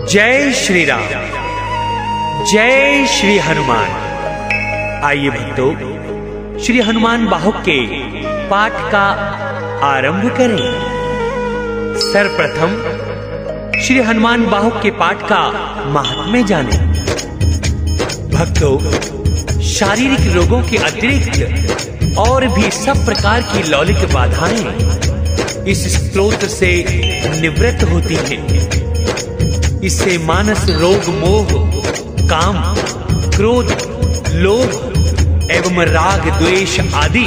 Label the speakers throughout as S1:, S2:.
S1: जय श्री राम, जय श्री हनुमान। आइए भक्तों, श्री हनुमान बाहुक के पाठ का आरंभ करें। सर्वप्रथम श्री हनुमान बाहुक के पाठ का महात्म्य जानें। भक्तों, शारीरिक रोगों के अतिरिक्त और भी सब प्रकार की लौकिक बाधाएं इस स्तोत्र से निवृत्त होती हैं। इससे मानस रोग, मोह, काम, क्रोध, लोभ एवं राग, द्वेष आदि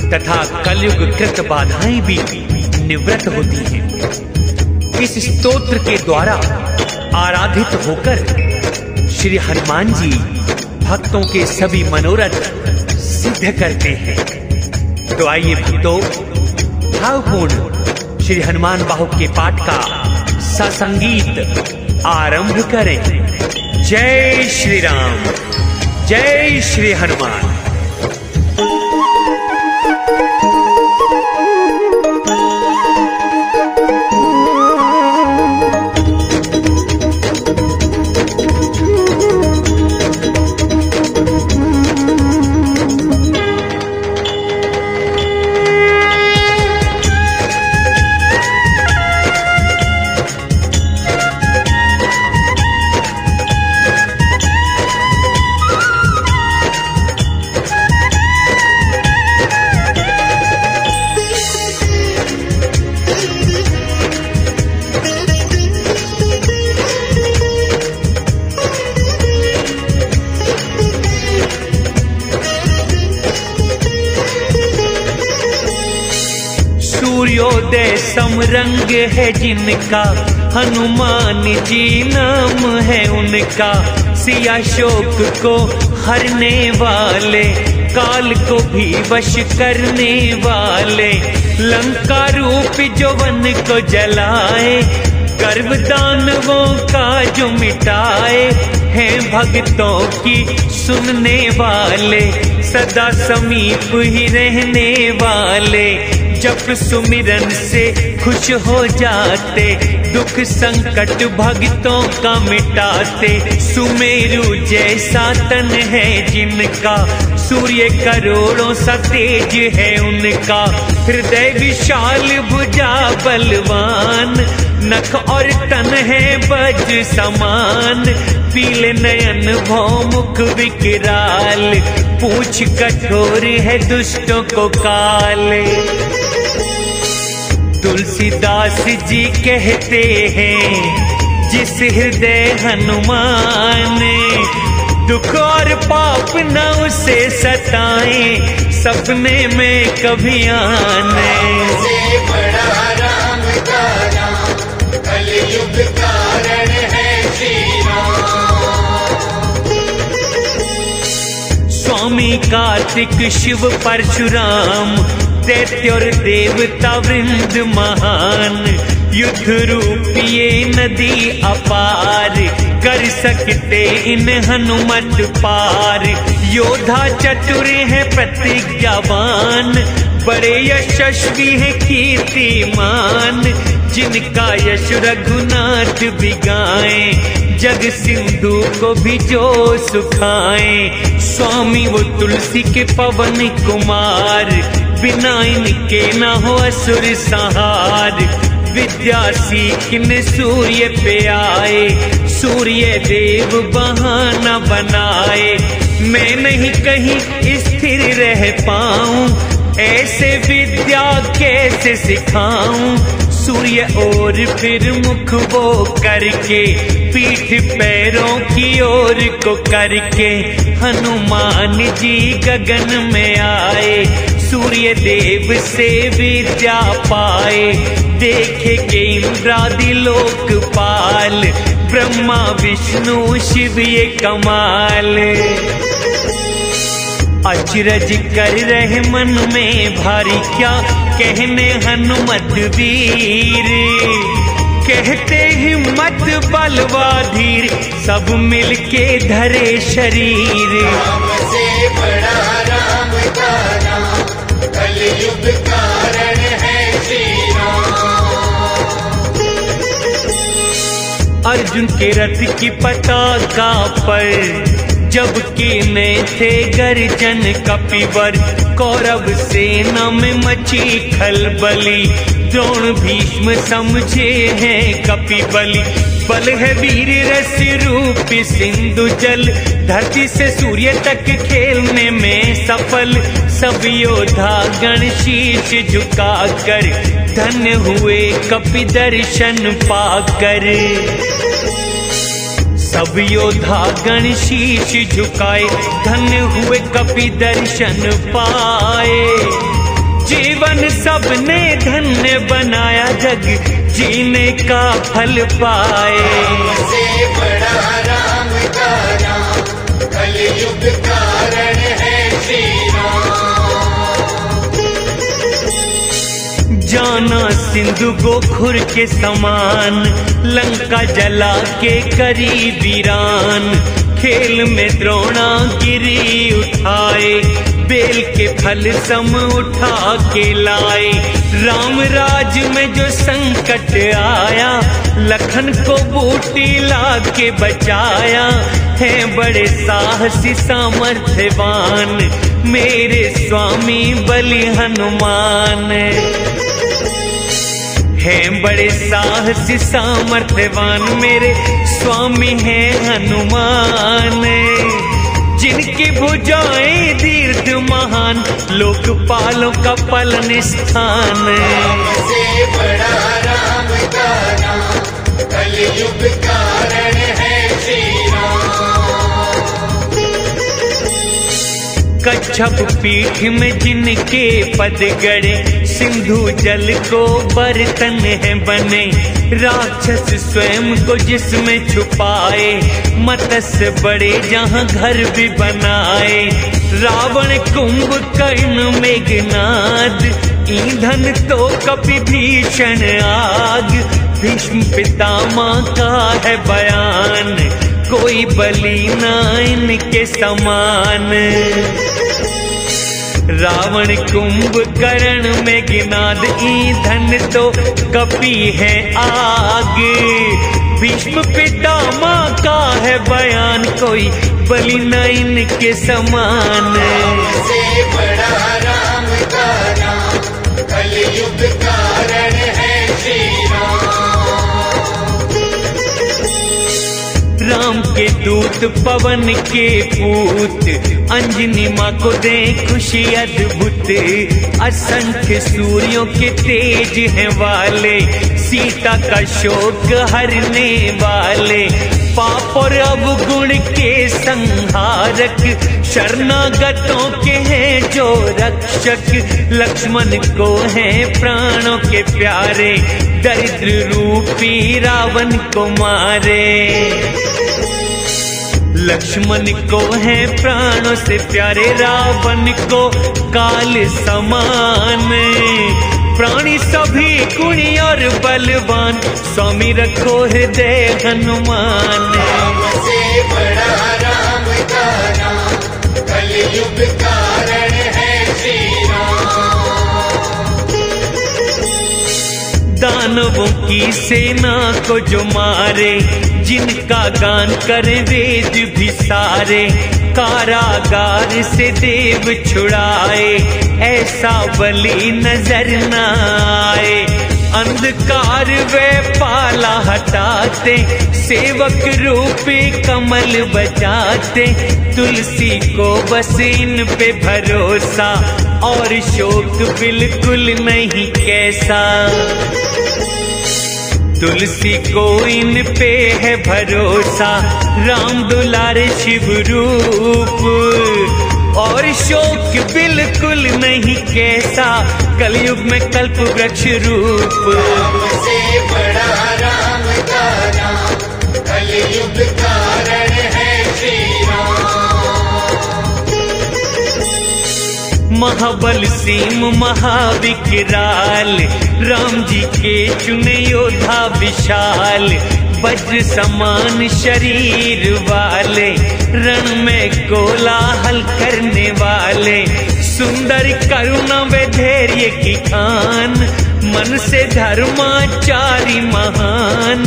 S1: तथा कलयुग कृत बाधाएं भी निवृत्त होती हैं। इस स्तोत्र के द्वारा आराधित होकर श्री हनुमान जी भक्तों के सभी मनोरथ सिद्ध करते हैं। तो आइए भक्तों, भावपूर्ण श्री हनुमान बाहुक के पाठ का ससंगीत आरंभ करें। जय श्री राम, जय श्री हनुमान। सूर्योदय समरंग है जिनका, हनुमान जी नाम है उनका। सिया शोक को हरने वाले, काल को भी वश करने वाले। लंका रूप जो वन को जलाए, गर्व दानवों का जो मिटाए। हैं भक्तों की सुनने वाले, सदा समीप ही रहने वाले। जप सुमिरन से खुश हो जाते, दुख संकट भक्तों का मिटाते। सुमेरु जैसा तन है जिनका, सूर्य करोड़ों सा तेज है उनका। हृदय विशाल भुजा बलवान, नख और तन है वज समान। पीले नयन भौमुख विकराल, पूछ कठोर है दुष्टों को काले। तुलसीदास जी कहते हैं, जिस हृदय हनुमान, दुख और पाप न उसे सताएं, सपने में कभी आने।
S2: से बड़ा राम का नाम, कलयुग कारण है श्री राम।
S1: स्वामी कार्तिक शिव परशुराम, दैत्य और देवता वृंद महान। युद्ध रूपी ये नदी अपार, कर सकते इन हनुमत पार। योद्धा चतुर है प्रतिज्ञावान, बड़े यशस्वी है कीर्तिमान। जिनका यश रघुनाथ बिगाए, जग सिंधु को भी जो सुखाए। स्वामी वो तुलसी के पवन कुमार, बिना इनके ना हो असुर संहार। विद्या सीखने सूर्य पे आए, सूर्य देव बहाना बनाए। मैं नहीं कहीं स्थिर रह पाऊं, ऐसे विद्या कैसे सिखाऊं। सूर्य और फिर मुख वो करके, पीठ पैरों की ओर को करके। हनुमान जी गगन में आए, सूर्य देव से विद्या पाए। देखे के इंद्रादि लोकपाल, ब्रह्मा विष्णु शिव ये कमाल। अचरज कर रहे मन में भारी, क्या कहने हनुमत वीर। कहते हिम्मत बलवा धीर, सब मिलके धरे शरीर।
S2: राम से बड़ा राम का नाम, कलयुग कारण है श्री राम।
S1: अर्जुन के रथ की पताका पर जब कीने थे गर्जन कपिवर, कौरव सेना में मची खलबली। द्रोण भीष्म समझे हैं कपिबली, बल है वीर रस रूप सिंधु जल। धरती से सूर्य तक खेलने में सफल, सब योद्धा गण शीश झुकाकर धन्य हुए कपि दर्शन पाकर। सब योद्धा गण शीश झुकाए, धन्य हुए कपि दर्शन पाए। जीवन सबने धन्य बनाया, जग जीने का फल पाए।
S2: से बड़ा राम का नाम, कलयुग कारण है श्री राम।
S1: जाना सिंधु गोखुर के समान, लंका जला के करी वीरान। खेल में द्रोणागिरी उठाए, बेल के फल सम उठा के लाए। राम राज में जो संकट आया, लखन को बूटी ला के बचाया। है बड़े साहसी सामर्थ्यवान, मेरे स्वामी बलि हनुमान। हैं बड़े साहसी सामर्थ्यवान, मेरे स्वामी हैं हनुमान। जिनकी भुजाएं दीर्घ महान, लोकपालों का पालन स्थान।
S2: से बड़ा राम का नाम, कलयुग कारण है श्री राम।
S1: कच्छप पीठ में जिनके पद गड़े, सिंधु जल को बर्तन है बने। राक्षस स्वयं को जिसमें छुपाए, मत्स्य बड़े जहां घर भी बनाए। रावण कुंभकर्ण मेघनाद, ईंधन तो कपि भीषण आग। भीष्म पितामह का है बयान, कोई बलि ना इनके समान। रावण कुंभकर्ण मेघनाद, ईंधन तो कपि है आग। भीष्म पितामह का है बयान, कोई बलि न इनके समान।
S2: से बड़ा राम का नाम, कलयुग कारण है श्री राम।
S1: राम के दूत पवन के पूत, अंजनी माँ को दे खुशी अद्भुत। असंख्य सूर्यों के तेज हैं वाले, सीता का शोक हरने वाले। पाप और अवगुण के संहारक, शरणागतों के हैं जो रक्षक। लक्ष्मण को हैं प्राणों के प्यारे, दरिद्र रूपी रावण को मारे। लक्ष्मण को हैं प्राणों से प्यारे, रावण को काल समान। प्राणी सभी गुणी और बलवान, स्वामी रखो हृदय हनुमान।
S2: से बड़ा राम का नाम, कलयुग कारण है श्री राम।
S1: दानवों की सेना को जो मारे, जिनका गान करे वेद भी सारे। कारागार से देव छुड़ाए, ऐसा बलि नजर न आए। अंधकार वे पाला हटाते, सेवक रूपी कमल बचाते। तुलसी को बस इन पे भरोसा, और शोक बिल्कुल नहीं कैसा। तुलसी को इन पे है भरोसा, राम दुलारे शिव रूप। और शोक बिल्कुल नहीं कैसा, कलयुग में कल्प वृक्ष रूप।
S2: से बड़ा राम का नाम, कलयुग कारण है श्री राम।
S1: महाबल सीम महाविकराल, राम जी के चुने योद्धा विशाल। वज्र समान शरीर वाले, रण में कोलाहल करने वाले। सुंदर करुणा व धैर्य की खान, मन से धर्माचारी महान।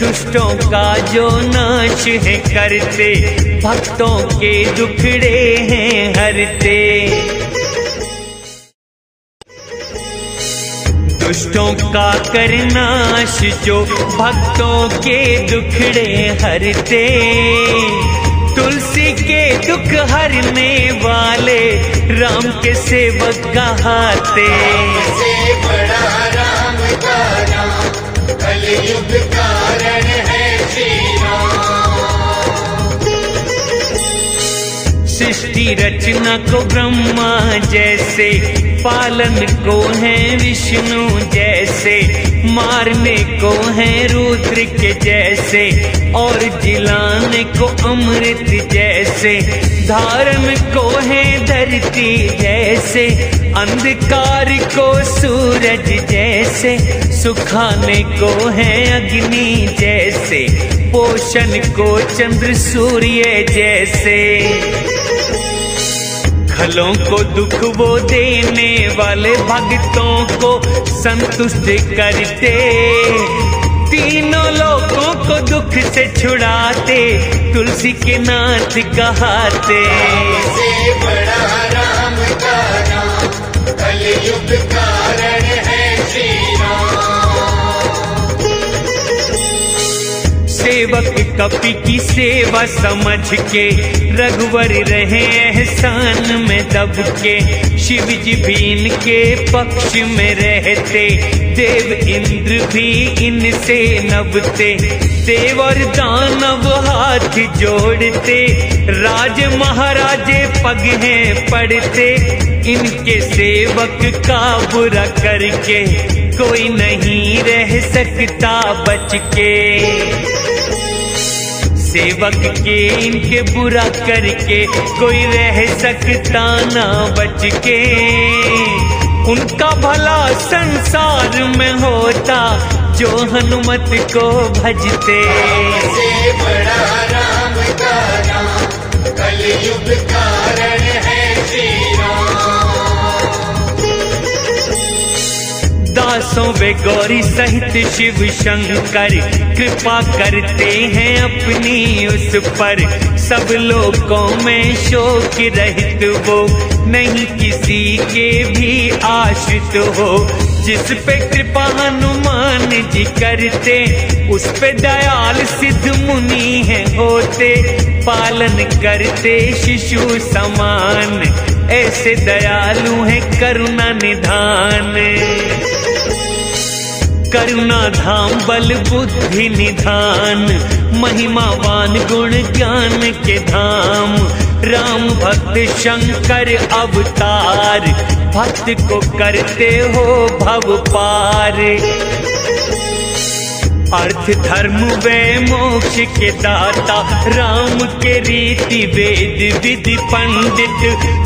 S1: दुष्टों का जो नाश है करते, भक्तों के दुखड़े हैं हरते। दुष्टों का करनाश जो भक्तों के दुखड़े हरते, तुलसी के दुख हरने वाले राम के सेवक कहाते।
S2: से बड़ा राम का नाम, कलयुग कारण है श्री राम।
S1: सृष्टि रचना को ब्रह्मा जैसे, पालन को है विष्णु जैसे, मारने को है रुद्र के जैसे, और जिलाने को अमृत जैसे, धारण को है धरती जैसे, अंधकार को सूरज जैसे, सुखाने को है अग्नि जैसे, पोषण को चंद्र सूर्य जैसे, खलों को दुख वो देने वाले भक्तों को संतुष्ट करते, तीनों लोगों को दुख से छुड़ाते, तुलसी के नाथ कहाते।
S2: से बड़ा राम का नाम, कलयुग कारण है श्री राम।
S1: सेवक कपि की सेवा समझ के, रघुवर रहे एहसान में दब के, शिव जी भी इनके पक्ष में रहते, देव इंद्र भी इनसे नभते, देव और दानव हाथ जोड़ते, राज महाराजे पग हैं पड़ते, इनके सेवक का बुरा करके कोई नहीं रह सकता बच के। सेवक के इनके बुरा करके कोई रह सकता ना बच के, उनका भला संसार में होता जो हनुमत को भजते।
S2: से बड़ा राम का नाम, कलयुग कारण है श्री राम।
S1: दासों वे गौरी सहित शिव शंकर कृपा करते हैं अपनी उस पर, सब लोगों में शोक रहित वो, नहीं किसी के भी आश्रित हो, जिस पे कृपा हनुमान जी करते, उस पे दयाल सिद्ध मुनि है होते, पालन करते शिशु समान, ऐसे दयालु है करुणा निधान। करुणा धाम बल बुद्धि निधान, महिमावान गुण ज्ञान के धाम, राम भक्त शंकर अवतार, भक्त को करते हो भव पार। अर्थ धर्म वे मोक्ष के दाता, राम के रीति वेद विधि पंडित,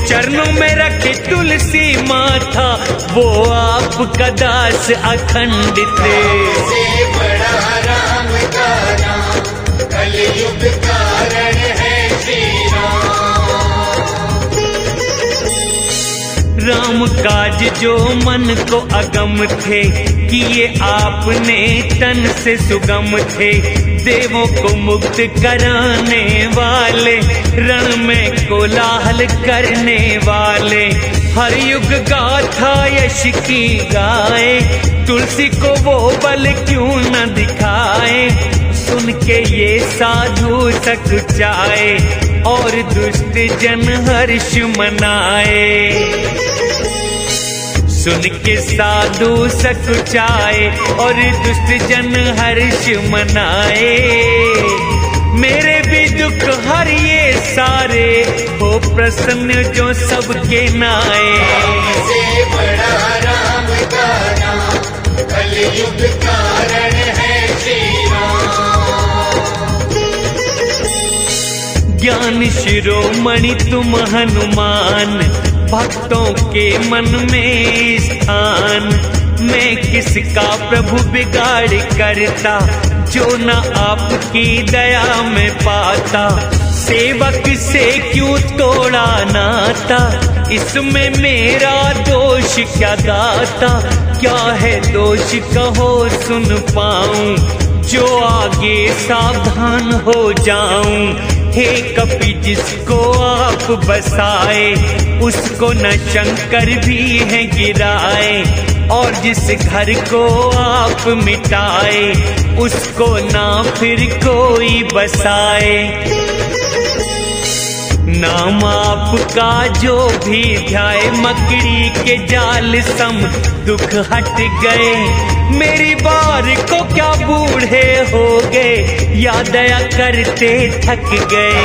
S1: चरणों में रखे तुलसी माथा, वो आपका दास अखंडित।
S2: से बड़ा राम का नाम, कलयुग कारण है श्री राम।
S1: राम काज जो मन को अगम थे, किए आपने तन से सुगम थे, देवों को मुक्त कराने वाले, रण में कोलाहल करने वाले, हर युग गाथा यश की गाए, तुलसी को वो बल क्यों न दिखाए, सुन के ये साधु सकुचाए, और दुष्ट जन हर्ष मनाए। सुन के साधु सकुचाए और दुष्ट जन हर्ष मनाए, मेरे भी दुख हरिए सारे, हो प्रसन्न जो सबके नाए।
S2: से बड़ा राम का नाम, कलयुग कारण है श्री राम।
S1: ज्ञान शिरोमणि तुम हनुमान, भक्तों के मन में स्थान, मैं किसका प्रभु बिगाड़ करता, जो न आपकी दया में पाता, सेवक से क्यों तोड़ा नाता, इसमें मेरा दोष क्या गाता, क्या है दोष कहो सुन पाऊं, जो आगे सावधान हो जाऊं। हे कपि जिसको आप बसाए, उसको न शंकर भी है गिराए। और जिस घर को आप मिटाए, उसको ना फिर कोई बसाए। नाम आपका जो भी ध्याए, मकड़ी के जाल सम दुख हट गए। मेरी बार को क्या बूढ़े हो गए, या दया करते थक गए।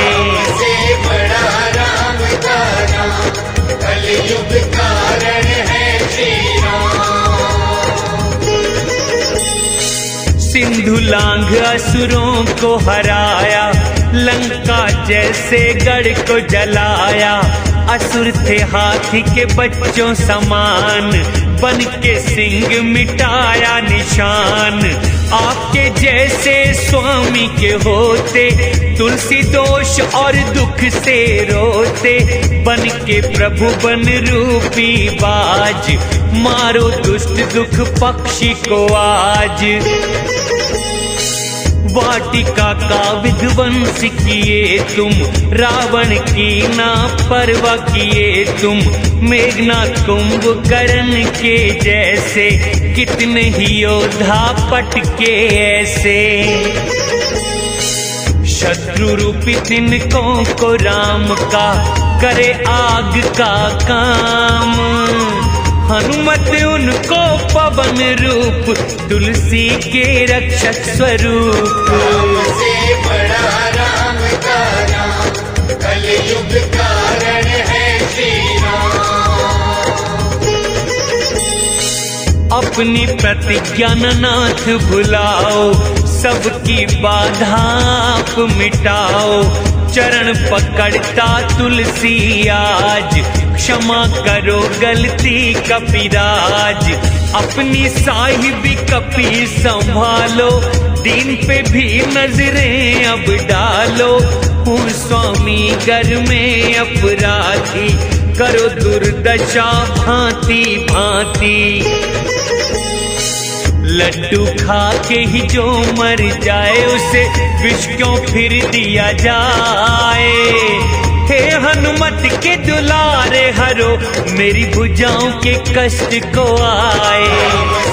S2: से बड़ा राम का नाम, कलयुग कारण है श्री राम।
S1: सिंधु लांघ असुरों को हराया, लंका जैसे गढ़ को जलाया। असुर थे हाथी के बच्चों समान, बन के सिंह मिटाया निशान। आपके जैसे स्वामी के होते, तुलसी दोष और दुख से रोते। बन के प्रभु बन रूपी बाज, मारो दुष्ट दुख पक्षी को आज। वाटिका का विध्वंस किए तुम, रावण की ना परवाह किए तुम। मेघनाथ कुंभकर्ण के जैसे, कितने ही योद्धा पटके ऐसे। शत्रु रूपी तिनकों को राम का करे आग का काम। हनुमत उनको पवन रूप, तुलसी के रक्षक स्वरूप।
S2: से बड़ा राम का नाम, कलयुग कारण है श्री राम।
S1: अपनी प्रतिज्ञा नाथ भुलाओ, सबकी बाधा आप मिटाओ। चरण पकड़ता तुलसी आज, क्षमा करो गलती कपिराज। अपनी साहिबी कपि संभालो, दीन पे भी नजरें अब डालो। हूँ स्वामी घर में अपराधी, करो दुर्दशा भांति भांति। लड्डू खा के ही जो मर जाए, उसे विष क्यों फिर दिया जाए। हे हनुमत के दुलारे हरो, मेरी भुजाओं के कष्ट को आए।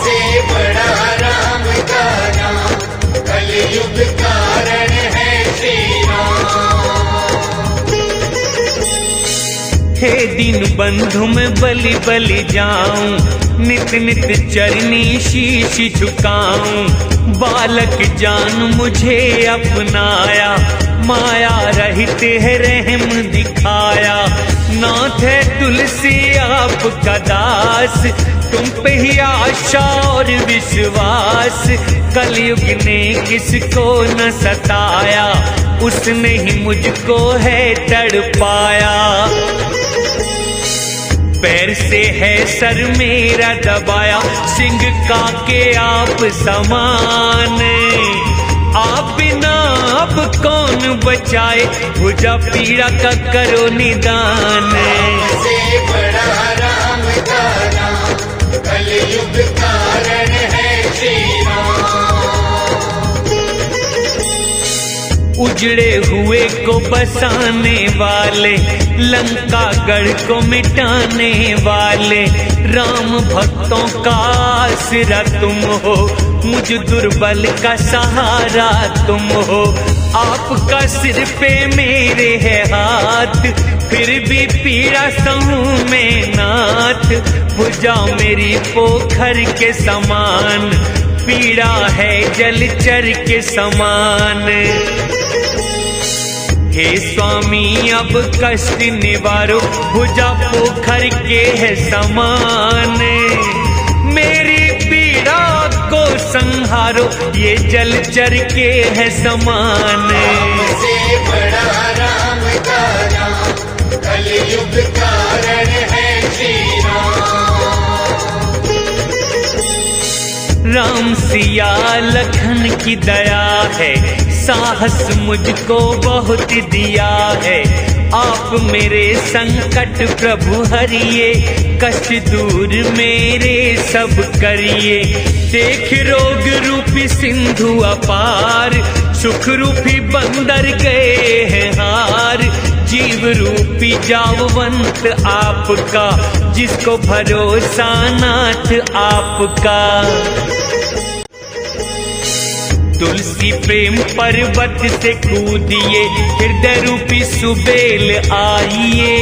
S2: से बड़ा राम का नाम, कलयुग कारण है श्री राम।
S1: हे दीन बंधु मैं बलि बलि जाऊं, नित नित चरनी शीश झुकाऊं। बालक जान मुझे अपनाया, माया रहित है रहम दिखाया। नाथ है तुलसी आपका दास, तुम पे ही आशा और विश्वास। कलयुग ने किसको न सताया, उसने ही मुझको है तड़पाया। पैर से है सर मेरा दबाया, सिंह का के आप समान। आप बिना अब कौन बचाए, भुजा पीड़ा का करो निदान।
S2: से बड़ा राम का नाम, कलयुग कारण है श्री राम।
S1: उजड़े हुए को बसाने वाले, लंका गढ़ को मिटाने वाले। राम भक्तों का आसरा तुम हो, मुझ दुर्बल का सहारा तुम हो। आपका सिर पे मेरे है हाथ, फिर भी पीड़ा सहूं मैं नाथ। भुजा मेरी पोखर के समान, पीड़ा है जलचर के समान। हे स्वामी अब कष्ट निवारो, भुजा पोखर के है समान। मेरी पीड़ा को संहारो, ये जलचर के है समान।
S2: से बड़ा राम का नाम, कलयुग कारण है श्री राम।
S1: राम सिया लखन की दया है, साहस मुझको बहुत दिया है। आप मेरे संकट प्रभु हरिए, कष्ट दूर मेरे सब करिए। देख रोग रूपी सिंधु अपार, सुख रूपी बंदर गए हैं हार। जीव रूपी जाववंत आपका, जिसको भरोसा नाथ आपका। तुलसी प्रेम पर्वत से कूदिए, हृदय रूपी सुबेल आइए।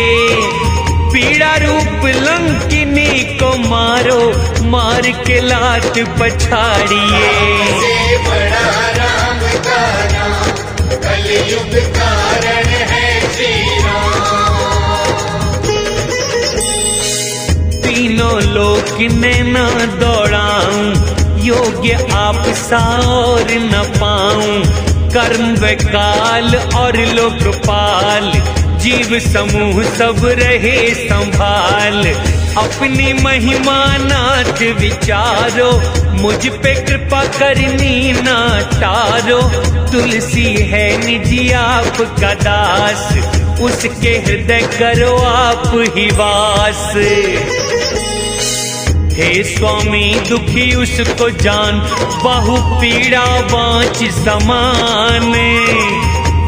S1: पीड़ा रूप लंकिनी को मारो, मार के लात पछाड़िए।
S2: से बड़ा राम का नाम, कलयुग कारण है श्री राम।
S1: तीनों लोक ने न दौड़ाऊं, योग्य आप सा और न पाऊं। कर्म व काल और लोकपाल, जीव समूह सब रहे संभाल। अपनी महिमा नाथ विचारो, मुझ पे कृपा करनी ना टारो। तुलसी है निजी आपका दास, उसके हृदय करो आप ही वास। हे स्वामी दुखी उसको जान, बहु पीड़ा वांच समान।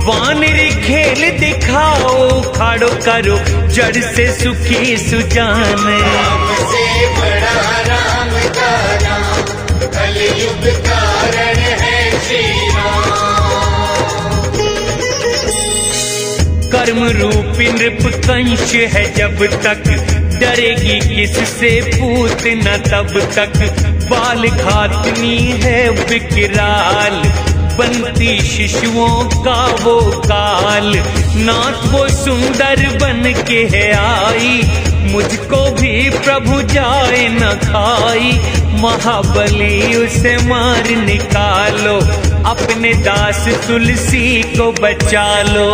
S1: वानरी खेल दिखाओ, खाड़ो करो जड़ से सुखी सुजान।
S2: राम से बड़ा राम का नाम, कलयुग कारण है श्री राम।
S1: कर्म रूपी नृप कंश है जब तक, डरेगी किससे पूत न तब तक। बाल खातनी है विकराल, बनती शिशुओं का वो काल। नाथ वो सुंदर बन के है आई, मुझको भी प्रभु जाए न खाई। महाबली उसे मार निकालो, अपने दास तुलसी को बचा लो।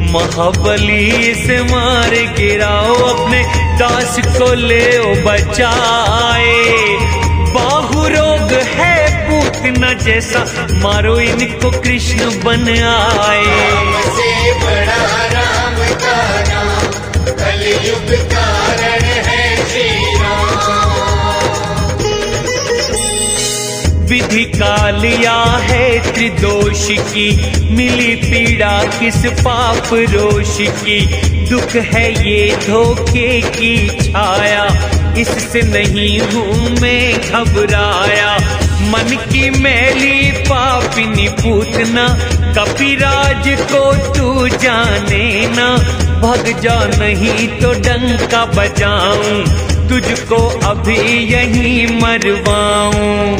S1: महाबली से मार गिराओ, अपने दास को ले बचाए। बाहु रोग है पूतना जैसा, मारो इनको कृष्ण बन आए।
S2: राम से बड़ा राम का नाम, कलयुग कारण है श्री राम।
S1: विधि कालिया है त्रिदोष की, मिली पीड़ा किस पाप रोष की। दुख है ये धोखे की छाया, इससे नहीं हूँ मैं घबराया। मन की मैली पापिनी पूतना, कपिराज को तू जाने ना। भग जा नहीं तो डंका बजाऊं, तुझको अभी यहीं मरवाऊं।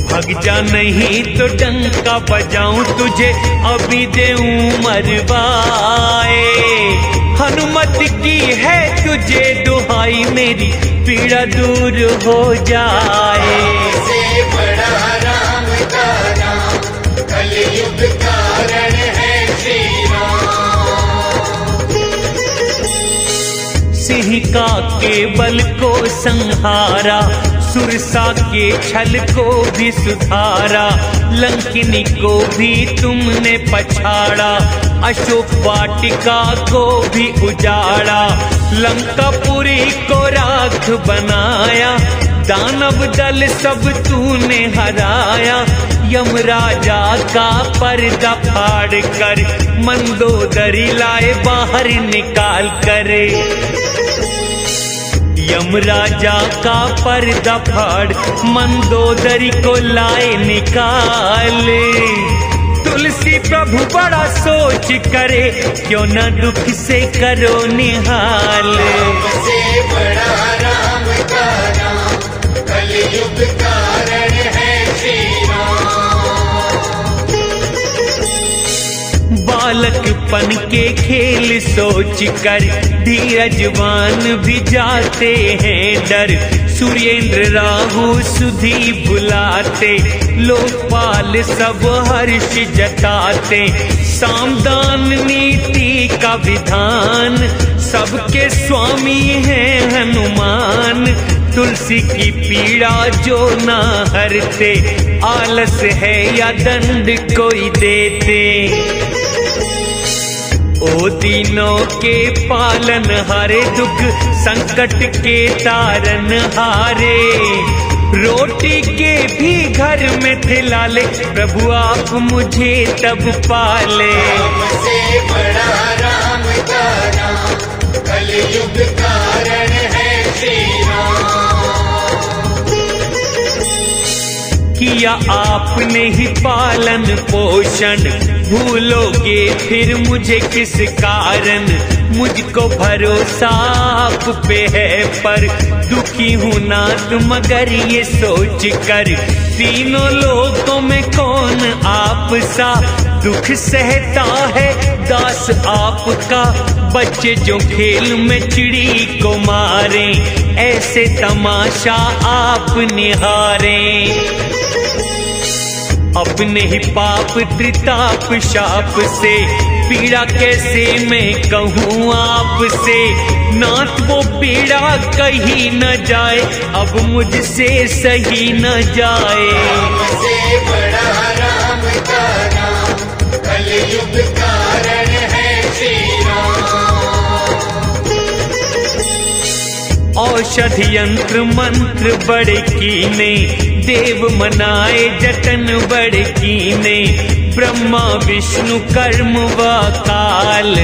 S1: भग जा नहीं तो डंका बजाऊं, तुझे अभी देऊं मरवाए। हनुमत की है तुझे दुहाई, मेरी पीड़ा दूर हो जाए।
S2: से बड़ा राम का नाम, कलयुग कारण है श्री राम।
S1: सिंहिका के बल को संहारा, सुरसा के छल को भी सुधारा। लंकिनी को भी तुमने पछाड़ा, अशोक वाटिका को भी उजाड़ा। लंकापुरी को राख बनाया, दानव दल सब तूने हराया। यमराजा का पर्दा फाड़ कर, मंदोदरी लाए बाहर निकाल कर। यमराजा का पर्दा फाड़, मंदोदरी को लाए निकाल। तुलसी प्रभु बड़ा सोच करे, क्यों न दुख से करो निहाल।
S2: राम से बड़ा राम का नाम, कलयुग कारण है श्री राम।
S1: बालकपन के खेल सोच कर, धीरजवान भी जाते हैं डर। सूर्येंद्र राहु सुधी बुलाते, लोकपाल सब हर्ष जताते। सामदान नीति का विधान, सबके स्वामी हैं हनुमान। तुलसी की पीड़ा जो ना हरते, आलस है या दंड कोई देते। ओ दीनों के पालन हारे, दुख संकट के तारन हारे, रोटी के भी घर में थे लाले, प्रभु आप मुझे तब पाले।
S2: से बड़ा राम का नाम, कलयुग कारण है श्री राम।
S1: किया आपने ही पालन पोषण, भूलोगे फिर मुझे किस कारण। मुझको भरोसा आप पे है, पर दुखी हूँ नाथ मगर ये सोच कर, तीनों लोगों में कौन आप सा दुख सहता है दास आपका। बच्चे जो खेल में चिड़ी को मारे, ऐसे तमाशा आप निहारे। अपने ही पाप त्रिताप शाप से, पीड़ा कैसे मैं कहूँ आपसे। नाथ वो पीड़ा कहीं न जाए, अब मुझसे सही न जाए।
S2: से बड़ा राम का नाम, कलयुग कारण है श्री राम।
S1: औषध यंत्र मंत्र बड़े कीने, देव मनाए जतन बड़े कीने। ब्रह्मा विष्णु कर्म व काल,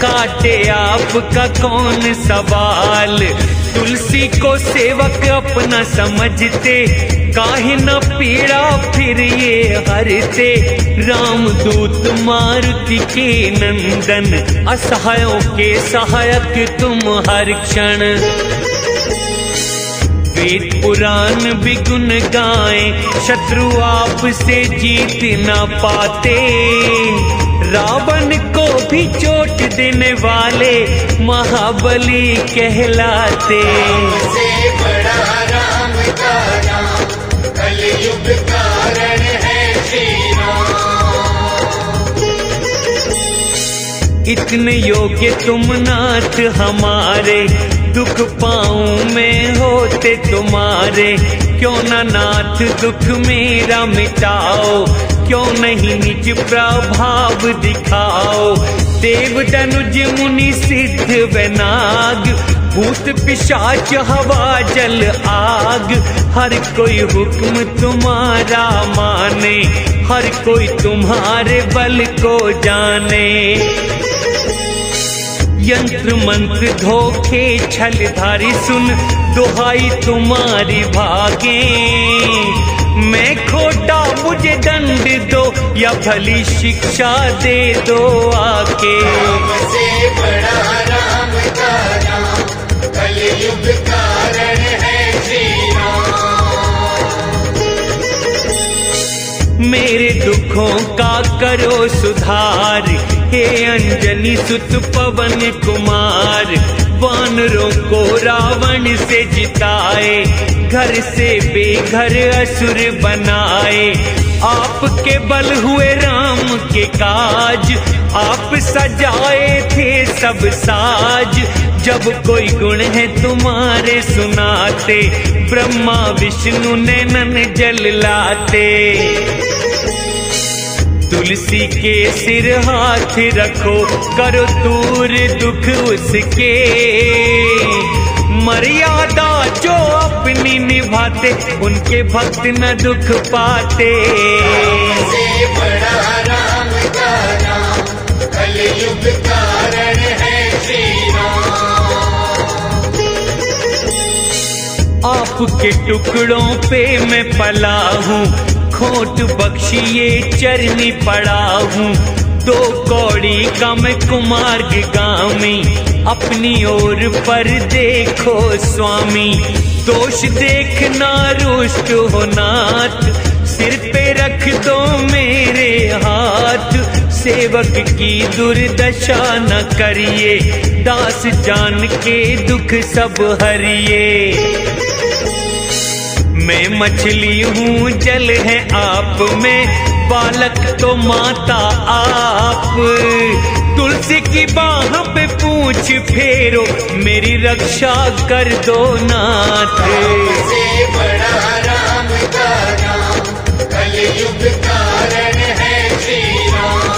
S1: काटे आपका कौन सवाल। तुलसी को सेवक अपना समझते, काहे न पीड़ा फिर ये हरते। रामदूत मारुति के नंदन, असहायों के सहायक तुम हर क्षण। वेद पुराण भी गुण गाएं, शत्रु आप से जीत न पाते। रावण को भी चोट देने वाले महाबली कहलाते।
S2: से बड़ा राम का नाम, कलयुग कारण है श्री राम।
S1: इतने योग्य तुम नाथ हमारे, दुख पाऊं मैं होते तुम्हारे। क्यों ना नाथ दुख मेरा मिटाओ, क्यों नहीं निज प्रभाव दिखाओ। देव तनुज मुनि सिद्ध व नाग, भूत पिशाच हवा जल आग। हर कोई हुक्म तुम्हारा माने, हर कोई तुम्हारे बल को जाने। यंत्र मंत्र धोखे छलधारी, सुन दुहाई तुम्हारी भागे। मैं खोटा मुझे दंड दो, या भली शिक्षा दे दो आके।
S2: से बड़ा राम का नाम, कलयुग कारण है श्री राम।
S1: मेरे दुखों का करो सुधार, हे अंजनी सुत पवन कुमार। वानरों को रावण से जिताए, घर से बेघर असुर बनाए। आपके बल हुए राम के काज, आप सजाए थे सब साज। जब कोई गुण है तुम्हारे सुनाते, ब्रह्मा विष्णु नैनन जल लाते। तुलसी के सिर हाथ रखो, करो दूर दुख उसके। मर्यादा जो अपनी निभाते, उनके भक्त न दुख पाते।
S2: से बड़ा राम का नाम, कलयुग कारण है श्री राम।
S1: आपके टुकड़ों पे मैं पला हूँ, खोट बख्शिए चरनी पड़ा हूँ। दो कौड़ी का मैं कुमार्ग गामी, अपनी ओर पर देखो स्वामी। दोष देखना रुष्ट हो नाथ, सिर पे रख दो मेरे हाथ। सेवक की दुर्दशा न करिए, दास जान के दुख सब हरिए। मैं मछली हूँ जल है आप में, बालक तो माता आप। तुलसी की बाह पे पूछ फेरो, मेरी रक्षा कर दो नाथ।
S2: से बड़ा राम का नाम, कलयुग कारण है श्री राम।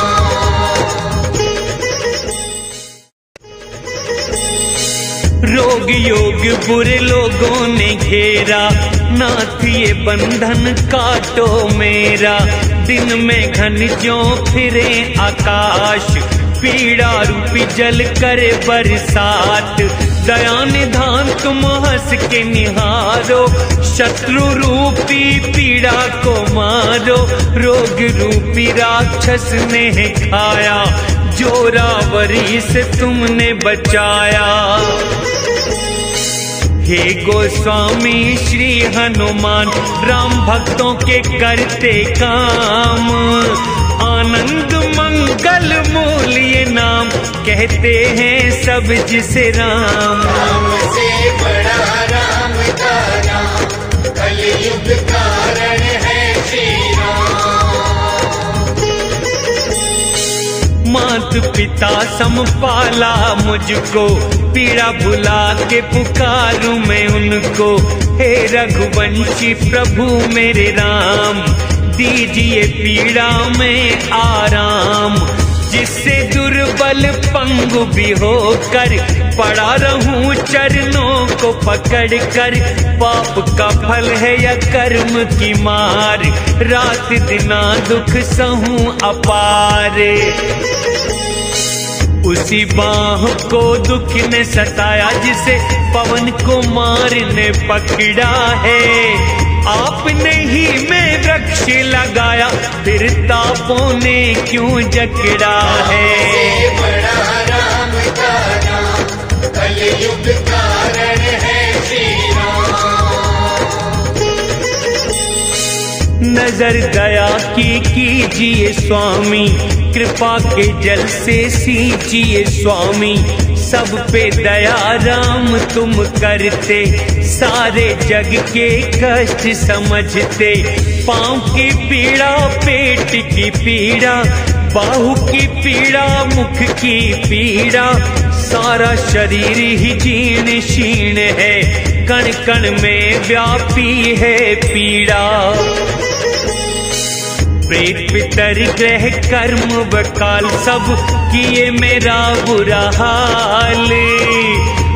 S1: रोग योग बुरे लोगों ने घेरा, नाथ ये बंधन काटो मेरा। दिन में घन ज्यों फिरे आकाश, पीड़ा रूपी जल करे बरसात। दया निधान तुम हंस के निहारो, शत्रु रूपी पीड़ा को मारो। रोग रूपी राक्षस ने खाया, जोरावरी से तुमने बचाया। हे गोस्वामी श्री हनुमान, राम भक्तों के करते काम। आनंद मंगल मूल ये नाम, कहते हैं सब जिसे राम।
S2: राम से बड़ा राम का नाम, कलयुग कारण है श्री राम।
S1: मात पिता समपाला मुझको, पीड़ा भुला के पुकारूं मैं उनको। हे रघुवंशी प्रभु मेरे राम, दीजिए पीड़ा में आराम। जिससे दुर्बल पंगु भी होकर, पड़ा रहूं चरणों को पकड़कर। पाप का फल है या कर्म की मार, रात दिना दुख सहूं अपार। उसी बाह को दुख ने सताया, जिसे पवन को मार ने पकड़ा है। आपने ही में वृक्ष लगाया, फिर तापों ने क्यों जकड़ा है।
S2: से बड़ा राम का नाम, कलयुग कारण है श्री राम।
S1: नजर दया की कीजिए स्वामी, कृपा के जल से सींचिए स्वामी। सब पे दया राम तुम करते, सारे जग के कष्ट समझते। पाँव की पीड़ा, पेट की पीड़ा, बाहु की पीड़ा, मुख की पीड़ा। सारा शरीर ही जीर्ण शीर्ण है, कण कण में व्यापी है पीड़ा। प्रेत पितर ग्रह कर्म बकाल, सब किए मेरा बुरा हाल।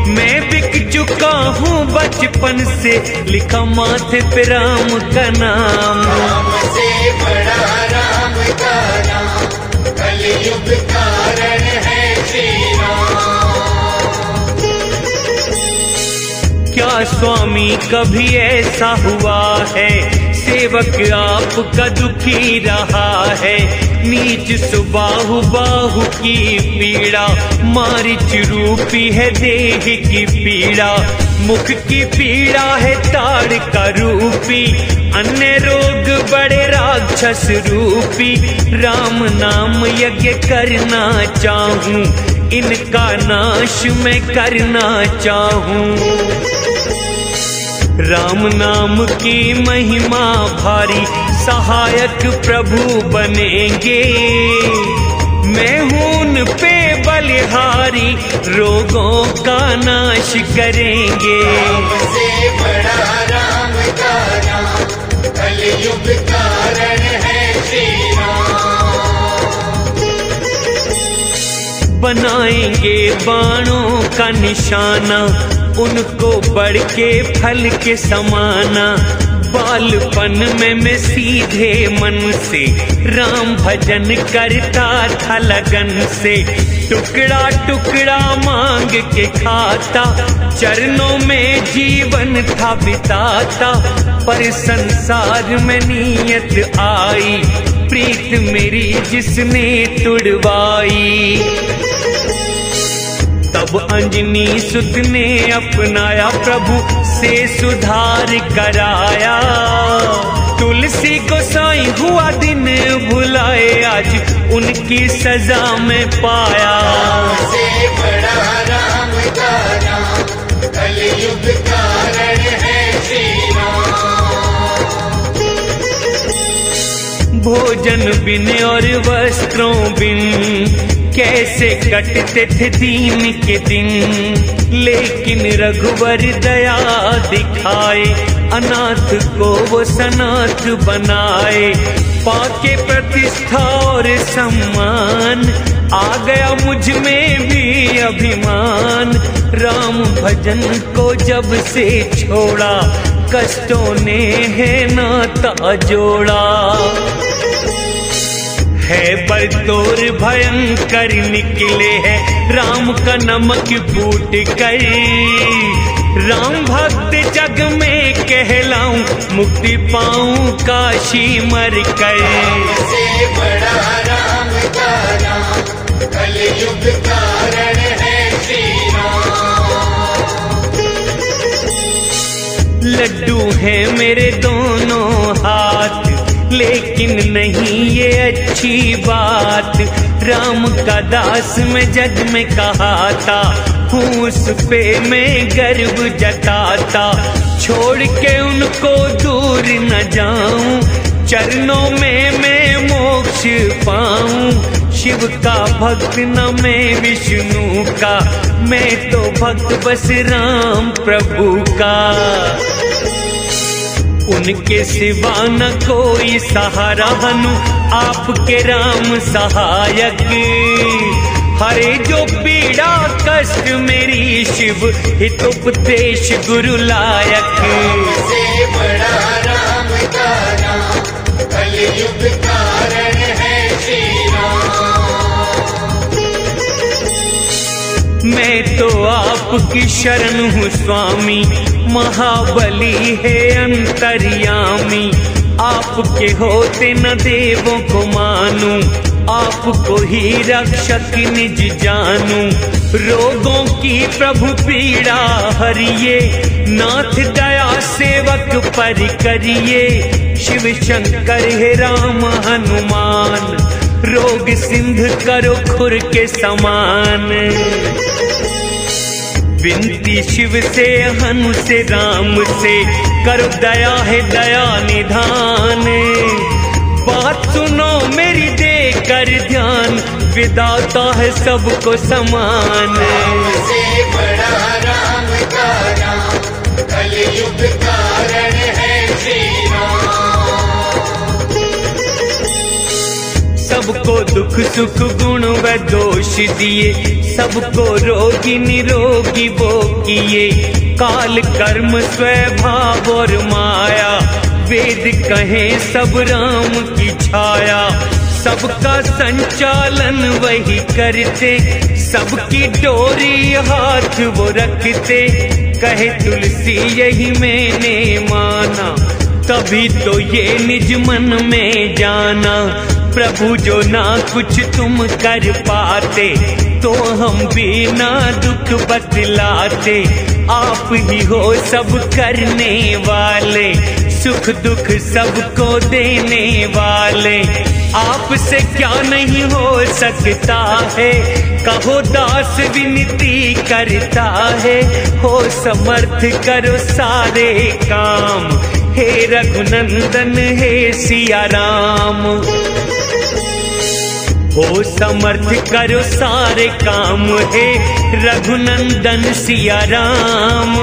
S1: मैं बिक चुका हूँ बचपन से, लिखा माथे पे राम का नाम।
S2: राम से बड़ा राम का नाम, कलयुग कारण है श्री राम।
S1: क्या स्वामी कभी ऐसा हुआ है, सेवक आपका दुखी रहा है। नीच सुबाहु बाहु की पीड़ा, मारिच रूपी है देह की पीड़ा। मुख की पीड़ा है ताड़ का रूपी, अन्य रोग बड़े राक्षस रूपी। राम नाम यज्ञ करना चाहूं, इनका नाश मैं करना चाहूं। राम नाम की महिमा भारी, सहायक प्रभु बनेंगे। मैं हूं उन पे बलिहारी, रोगों का नाश करेंगे।
S2: राम से बड़ा राम का नाम, कलयुग कारण है श्री राम।
S1: बनाएंगे बाणों का निशाना, उनको बढ़ के फल के समाना। बालपन में मैं सीधे मन से, राम भजन करता था लगन से। टुकड़ा टुकड़ा मांग के खाता, चरणों में जीवन था बिताता। पर संसार में नियत आई, प्रीत मेरी जिसने तुड़वाई। तब अंजनी सुत ने अपनाया, प्रभु से सुधार कराया। तुलसी गोसाई हुआ दिन भुलाए, आज उनकी सजा में पाया।
S2: राम से बड़ा राम का नाम, कलयुग कारण है श्री राम।
S1: भोजन बिन और वस्त्रों बिन, कैसे कटते थे दीन के दिन, लेकिन रघुवर दया दिखाए, अनाथ को वो सनाथ बनाए। पाके प्रतिष्ठा और सम्मान, आ गया मुझ में भी अभिमान। राम भजन को जब से छोड़ा, कष्टों ने है नाता जोड़ा। है बरतोर भयंकर निकले है, राम का नमक फूट कर। राम भक्त जग में कहलाऊं, मुक्ति पाऊं काशी मर कर।
S2: से बड़ा राम का नाम, कलयुग कारण है श्री राम।
S1: लड्डू है मेरे दोनों हाथ, लेकिन नहीं ये अच्छी बात। राम का दास मैं जग में कहाता हूँ, उस पे मैं गर्व जताता। छोड़ के उनको दूर न जाऊं, चरणों में मैं मोक्ष पाऊं। शिव का भक्त न मैं विष्णु का, मैं तो भक्त बस राम प्रभु का। उनके सिवा न कोई सहारा हनु, आपके राम सहायक। हरे जो पीड़ा कष्ट मेरी, शिव हितोपदेश गुरु लायक।
S2: से बड़ा राम का नाम, कलयुग कारण है श्री राम।
S1: मैं तो आपकी शरण हूँ स्वामी, महाबली है अंतर्यामी। आपके होते न देवों को मानूं, आपको ही रक्षक निज जानूं। रोगों की प्रभु पीड़ा हरिये, नाथ दया सेवक पर करिए। शिव शंकर है राम हनुमान, रोग सिंध करो खुर के समान। विनती शिव से हनु से राम से, करो दया है दया निधान। बात सुनो मेरी देकर ध्यान, विदाता है सबको समान।
S2: से बड़ा राम का नाम, कलयुग कारण है श्री राम।
S1: सबको दुख सुख गुण व दोष दिए, सबको रोगी निरोगी वो किए। काल कर्म स्वभाव और माया, वेद कहे सब राम की छाया। सबका संचालन वही करते, सबकी डोरी हाथ वो रखते। कहे तुलसी यही मैंने माना, तभी तो ये निज मन में जाना। प्रभु जो ना कुछ तुम कर पाते, तो हम भी ना दुख बतलाते। आप ही हो सब करने वाले, सुख दुख सबको देने वाले। आपसे क्या नहीं हो सकता है, कहो दास विनती करता है। हो समर्थ करो सारे काम, हे रघुनंदन हे सिया राम। हो समर्थ करो सारे काम, हे रघुनंदन सिया राम।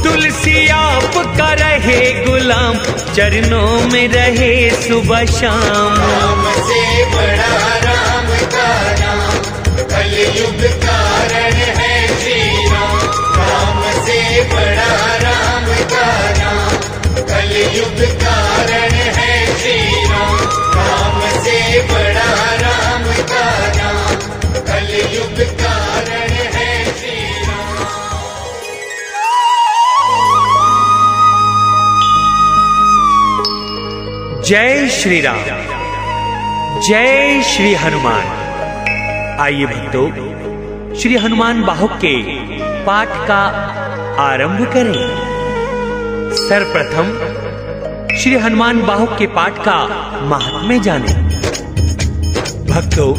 S1: तुलसी आपका रहे गुलाम, चरणों में रहे सुबह शाम।
S2: राम से बड़ा राम का नाम, कलयुग कारण है श्री राम। राम से बड़ा राम का नाम, कलयुग कारण है श्री राम। राम से बड़ा राम का नाम, कलयुग कारण है श्री राम।
S1: जय श्री राम, जय श्री हनुमान। आइए भक्तों, श्री हनुमान बाहुक के पाठ का आरंभ करें। सर्वप्रथम श्री हनुमान बाहुक के पाठ का महात्म्य जानें। भक्तों,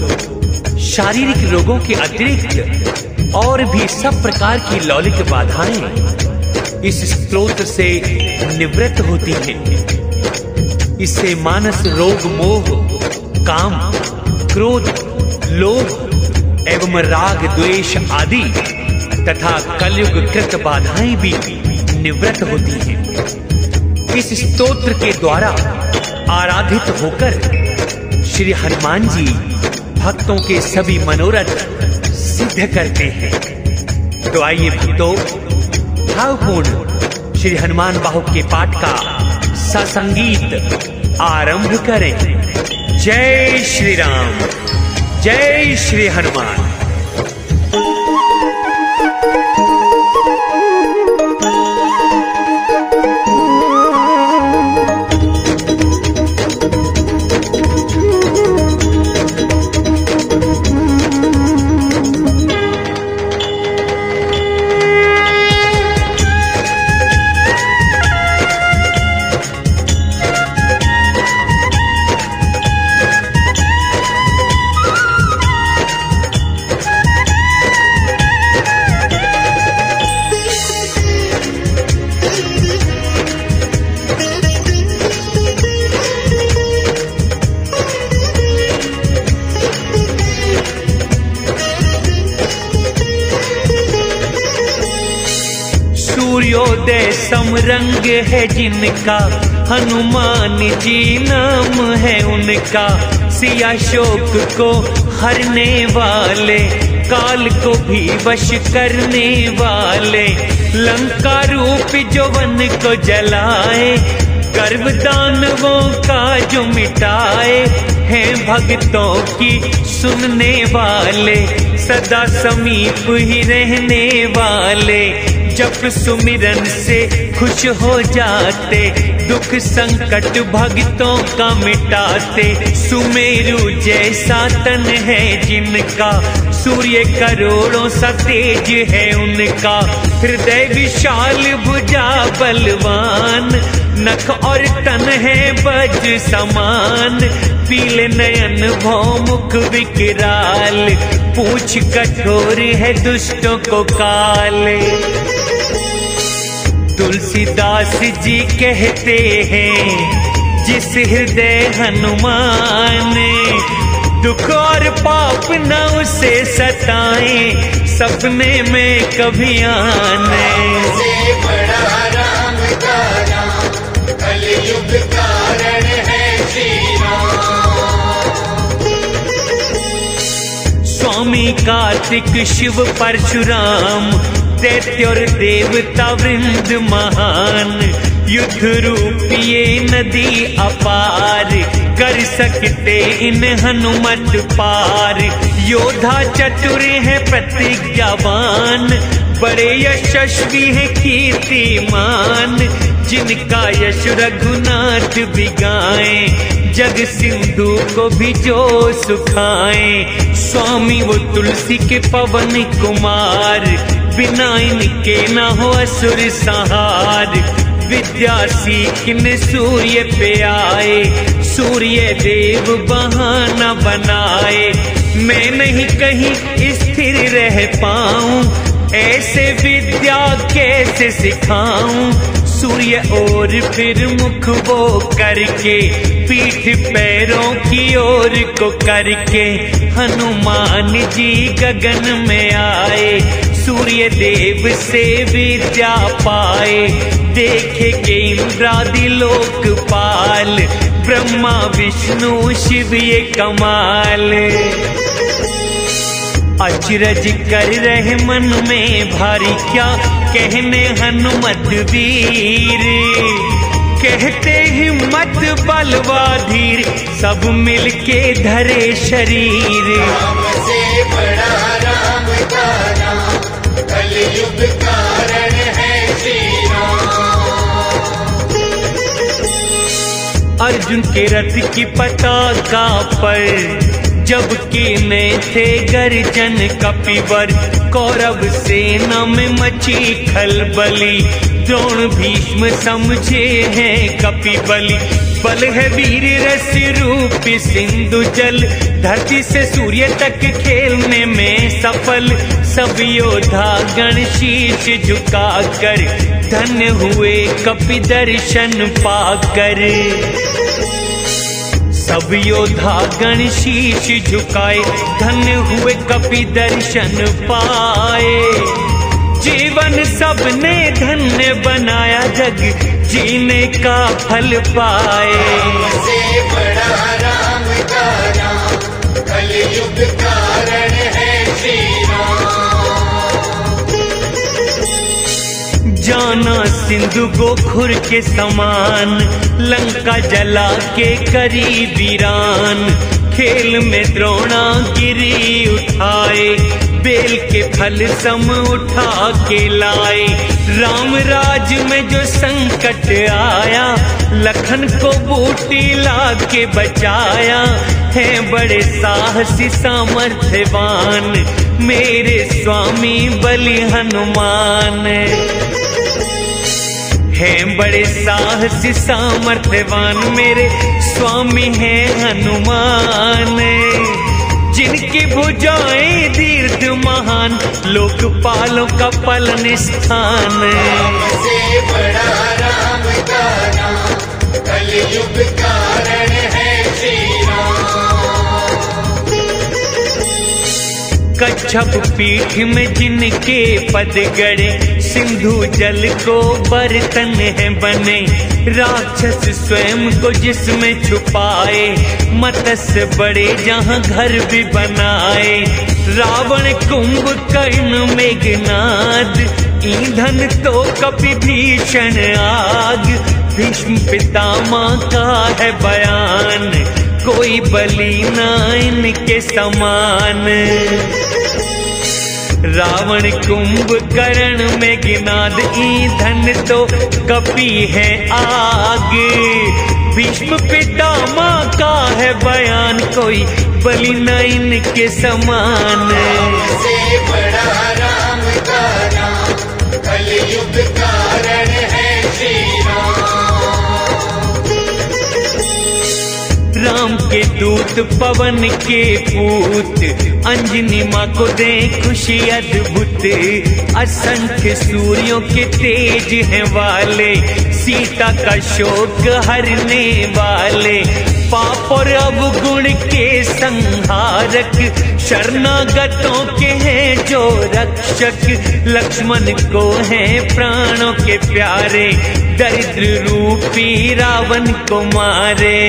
S1: शारीरिक रोगों के अतिरिक्त और भी सब प्रकार की लौकिक बाधाएं इस स्तोत्र से निवृत्त होती हैं। इससे मानस रोग, मोह, काम, क्रोध, लोभ एवं राग द्वेष आदि तथा कलयुग कृत बाधाएं भी निवृत्त होती हैं। इस स्तोत्र के द्वारा आराधित होकर श्री हनुमान जी भक्तों के सभी मनोरथ सिद्ध करते हैं। तो आइए भक्तों, भावपूर्ण श्री हनुमान बाहु के पाठ का ससंगीत आरंभ करें। जय श्री राम, जय श्री हनुमान। सूर्योदय समरंग है जिनका, हनुमान जी नाम है उनका। सिया शोक को हरने वाले, काल को भी वश करने वाले। लंका रूप जो वन को जलाए, गर्व दानवों का जो मिटाए। हैं भक्तों की सुनने वाले, सदा समीप ही रहने वाले। जप सुमिरन से खुश हो जाते, दुख संकट भक्तों का मिटाते। सुमेरु जैसा तन है जिनका, सूर्य करोड़ों सा तेज है उनका। हृदय विशाल भुजा बलवान, नख और तन है वज समान। पीले नयन भौमुख विकराल, पूछ कठोर है दुष्टों को काले। तुलसीदास जी कहते हैं, जिस हृदय हनुमान, दुख और पाप न उसे सताएं, सपने में कभी आने।
S2: से बड़ा राम का नाम, कलयुग कारण है श्री राम।
S1: स्वामी कार्तिक शिव परशुराम, दैत्य और देवता वृंद महान। युद्ध रूपी ये नदी अपार, कर सकते इन हनुमत पार। योद्धा चतुर है प्रतिज्ञावान, बड़े यशस्वी है कीर्तिमान। जिनका यश रघुनाथ बिगाए, जग सिंधु को भी जो सुखाए। स्वामी वो तुलसी के पवन कुमार, बिना इनके न हो असुर संहार। विद्या सीखने सूर्य पे आए, सूर्य देव बहाना बनाए। मैं नहीं कहीं स्थिर रह पाऊं, ऐसे विद्या कैसे सिखाऊं। सूर्य और फिर मुख वो करके, पीठ पैरों की ओर को करके। हनुमान जी गगन में आए, सूर्य देव से विद्या पाए। देखे के इंद्रादि लोकपाल, ब्रह्मा विष्णु शिव ये कमाल। अचरज कर रहे मन में भारी, क्या कहने हनुमत वीर। कहते हिम्मत बलवा धीर, सब मिलके धरे शरीर।
S2: राम से बड़ा राम का नाम, कलयुग कारण है श्री राम।
S1: अर्जुन के रथ की पताका पर, जब कीने थे गर्जन कपिवर। कौरव सेना में मची खलबली, द्रोण भीष्म समझे हैं कपिबली। बल है वीर रस रूप सिंधु जल, धरती से सूर्य तक खेलने में सफल। सब योद्धा गण शीश झुकाकर, धन्य हुए कपि दर्शन पाकर। सब योद्धा गण शीश झुकाए, धन्य हुए कपि दर्शन पाए। जीवन सबने धन्य बनाया, जग जीने का फल पाए।
S2: से बड़ा राम का नाम, कलयुग कारण है श्री राम।
S1: जाना सिंधु गोखुर के समान, लंका जला के करी वीरान। खेल में द्रोणागिरी उठाए, बेल के फल सम उठा के लाए। राम राज में जो संकट आया, लखन को बूटी ला के बचाया। है बड़े साहसी सामर्थ्यवान, मेरे स्वामी बलि हनुमान। हैं बड़े साहसी सामर्थ्यवान, मेरे स्वामी हैं हनुमान। जिनकी भुजाएं दीर्घ महान, लोकपालों का पालन स्थान।
S2: से बड़ा राम का नाम, कलयुग कारण है श्री राम।
S1: कच्छप पीठ में जिनके पद गड़े, सिंधु जल को बर्तन है बने। राक्षस स्वयं को जिसमें छुपाए, मत्स्य बड़े जहां घर भी बनाए। रावण कुंभकर्ण मेघनाद, ईंधन तो कपि भीषण आग। भीष्म पितामह का है बयान, कोई बलि ना इनके समान। रावण कुंभकर्ण मेघनाद, ईंधन तो कपि है आग। भीष्म पितामह का है बयान, कोई बलि न इनके समान।
S2: से बड़ा राम का नाम, कलयुग कारण है श्री राम।
S1: राम के दूत पवन के पूत, अंजनी माँ को दे खुशी अद्भुत। असंख्य सूर्यों के तेज हैं वाले, सीता का शोक हरने वाले। पाप और अवगुण के संहारक, शरणागतों के हैं जो रक्षक। लक्ष्मण को हैं प्राणों के प्यारे, दरिद्र रूपी रावण को मारे।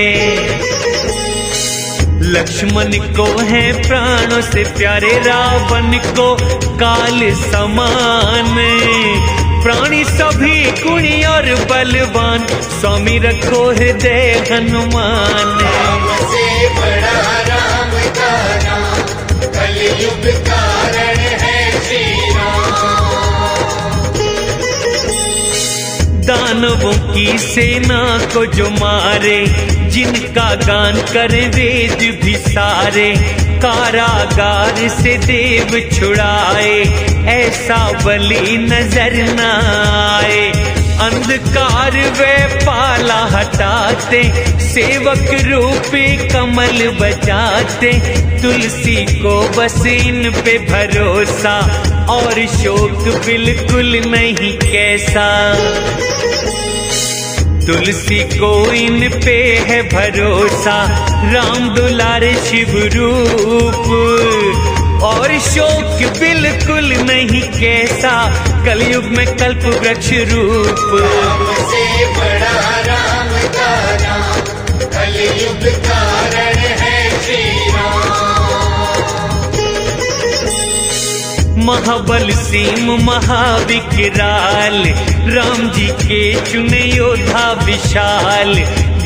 S1: लक्ष्मण को हैं प्राणों से प्यारे, रावण को काल समान। प्राणी सभी गुणी और बलवान, स्वामी रखो हृदय हनुमान।
S2: से बड़ा राम का नाम, कलयुग कारण है श्री राम।
S1: दानवों की सेना को जो मारे, जिनका गान करे वेद भी सारे। कारागार से देव छुड़ाए, ऐसा बलि नजर न आए। अंधकार वे पाला हटाते, सेवक रूपी कमल बचाते। तुलसी को बस इन पे भरोसा, और शोक बिल्कुल नहीं कैसा। तुलसी को इन पे है भरोसा, राम दुलारे शिव रूप। और शोक बिल्कुल नहीं कैसा, कलयुग में कल्प वृक्ष रूप।
S2: से बड़ा राम का नाम, कलयुग कारण है श्री राम।
S1: महाबल सीम महाविकराल, राम जी के चुने योद्धा विशाल।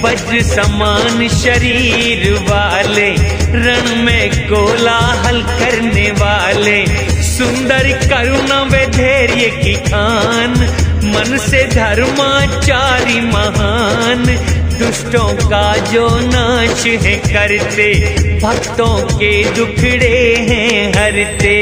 S1: वज्र समान शरीर वाले, रण में कोलाहल करने वाले। सुंदर करुणा व धैर्य की खान, मन से धर्माचारी महान। दुष्टों का जो नाश है करते, भक्तों के दुखड़े हैं हरते।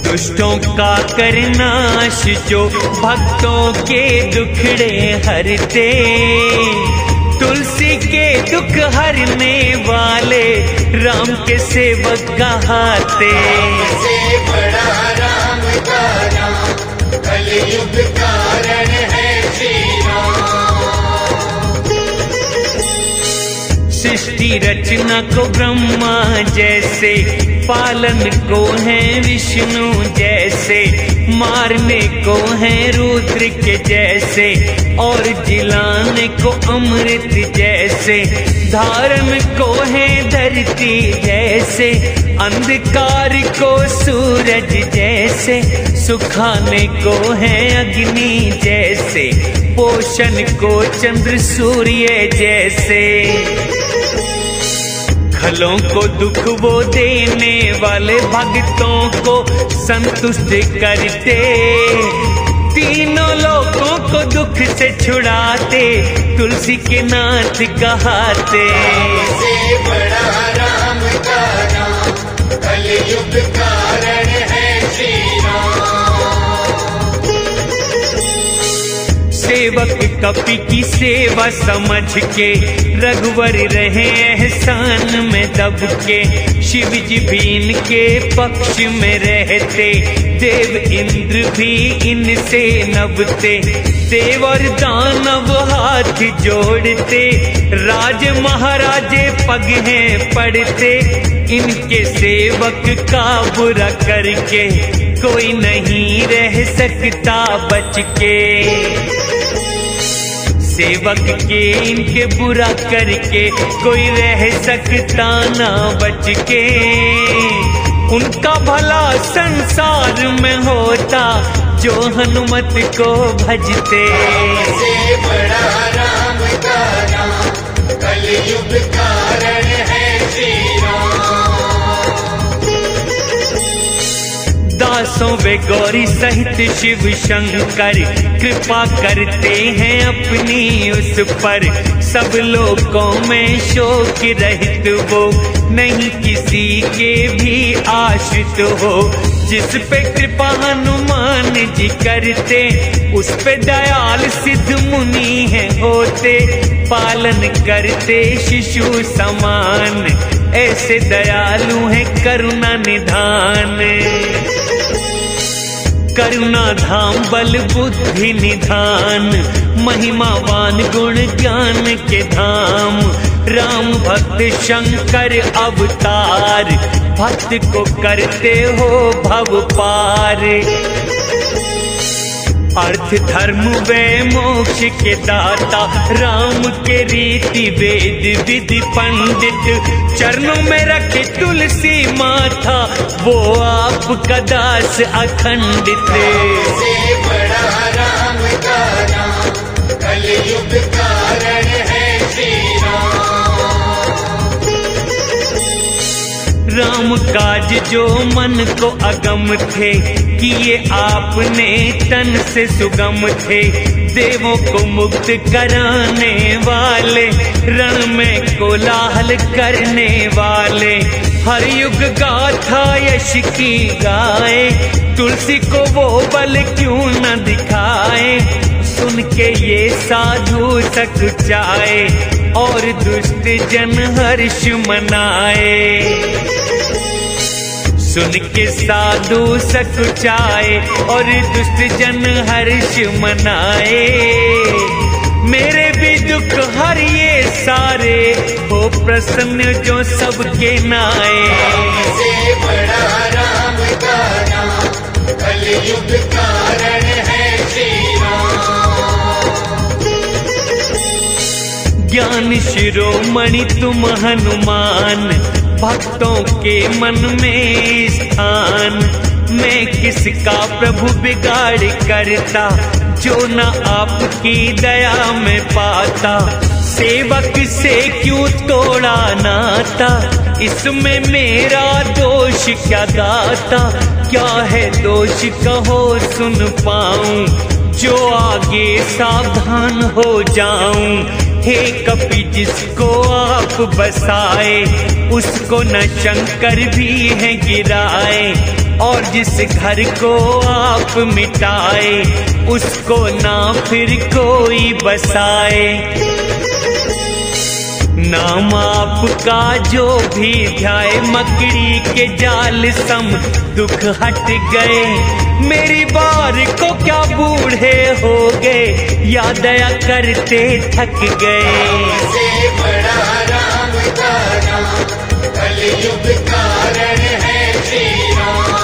S1: दुष्टों का करनाश जो भक्तों के दुखड़े हरते। तुलसी के दुख हरने वाले, राम के सेवक कहाते।
S2: से बड़ा राम का नाम, कलयुग कारण है श्री राम।
S1: जी रचना को ब्रह्मा जैसे, पालन को है विष्णु जैसे, मारने को है रुद्र के जैसे, और जिलाने को अमृत जैसे, धारण को है धरती जैसे, अंधकार को सूरज जैसे, सुखाने को है अग्नि जैसे, पोषण को चंद्र सूर्य जैसे, खलों को दुख वो देने वाले, भक्तों को संतुष्ट करते, तीनों लोगों को दुख से छुड़ाते, तुलसी के नाथ कहाते।
S2: से बड़ा राम का नाम, कलयुग कारण है श्री राम।
S1: सेवक कपि की सेवा समझ के, रघुवर रहे एहसान में दब के, शिव जी भी इनके पक्ष में रहते, देव इंद्र भी इनसे नभते, देव और दानव हाथ जोड़ते, राज महाराजे पग हैं पड़ते, इनके सेवक का बुरा करके कोई नहीं रह सकता बच के। सेवक के इनके बुरा करके कोई रह सकता ना बच के, उनका भला संसार में होता जो हनुमत को भजते।
S2: से बड़ा राम का नाम, कलयुग कारण है श्री राम।
S1: दासों वे गौरी सहित शिव शंकर, कृपा करते हैं अपनी उस पर, सब लोगों में शोक रहित वो, नहीं किसी के भी आश्रित हो, जिस पे कृपा हनुमान जी करते, उस पे दयाल सिद्ध मुनि है होते, पालन करते शिशु समान, ऐसे दयालु है करुणा निधान। करुणा धाम बल बुद्धि निधान, महिमावान गुण ज्ञान के धाम, राम भक्त शंकर अवतार, भक्त को करते हो भव पार। अर्थ धर्म वे मोक्ष के दाता, राम के रीति वेद विधि पंडित, चरणों में रखे तुलसी माथा, वो आपका दास अखंडित।
S2: से बड़ा राम का नाम, कलयुग कारण है श्री
S1: राम काज जो मन को अगम थे, किए आपने तन से सुगम थे, देवों को मुक्त कराने वाले, रण में कोलाहल करने वाले, हर युग गाथा यश की गाए, तुलसी को वो बल क्यों न दिखाए, सुन के ये साधु सकुचाए, और दुष्ट जन हर्ष मनाए। सुन के साधु सकुचाए और दुष्ट जन हर्ष मनाए, मेरे भी दुख हरिए सारे, हो प्रसन्न जो सबके नाए।
S2: से बड़ा राम का नाम, कलयुग कारण है श्री
S1: ज्ञान शिरोमणि तुम हनुमान, भक्तों के मन में स्थान, मैं किसका प्रभु बिगाड़ करता, जो न आपकी दया में पाता, सेवक से क्यों तोड़ा नाता, इसमें मेरा दोष क्या गाता, क्या है दोष कहो सुन पाऊं, जो आगे सावधान हो जाऊं। हे कपि जिसको आप बसाए, उसको न शंकर भी है गिराए, और जिस घर को आप मिटाए, उसको ना फिर कोई बसाए। नाम आपका जो भी ध्याए, मकड़ी के जाल सम दुख हट गए, मेरी बार को क्या बूढ़े हो गए, या दया करते थक गए।
S2: से बड़ा राम का नाम, कलयुग कारण है श्री राम।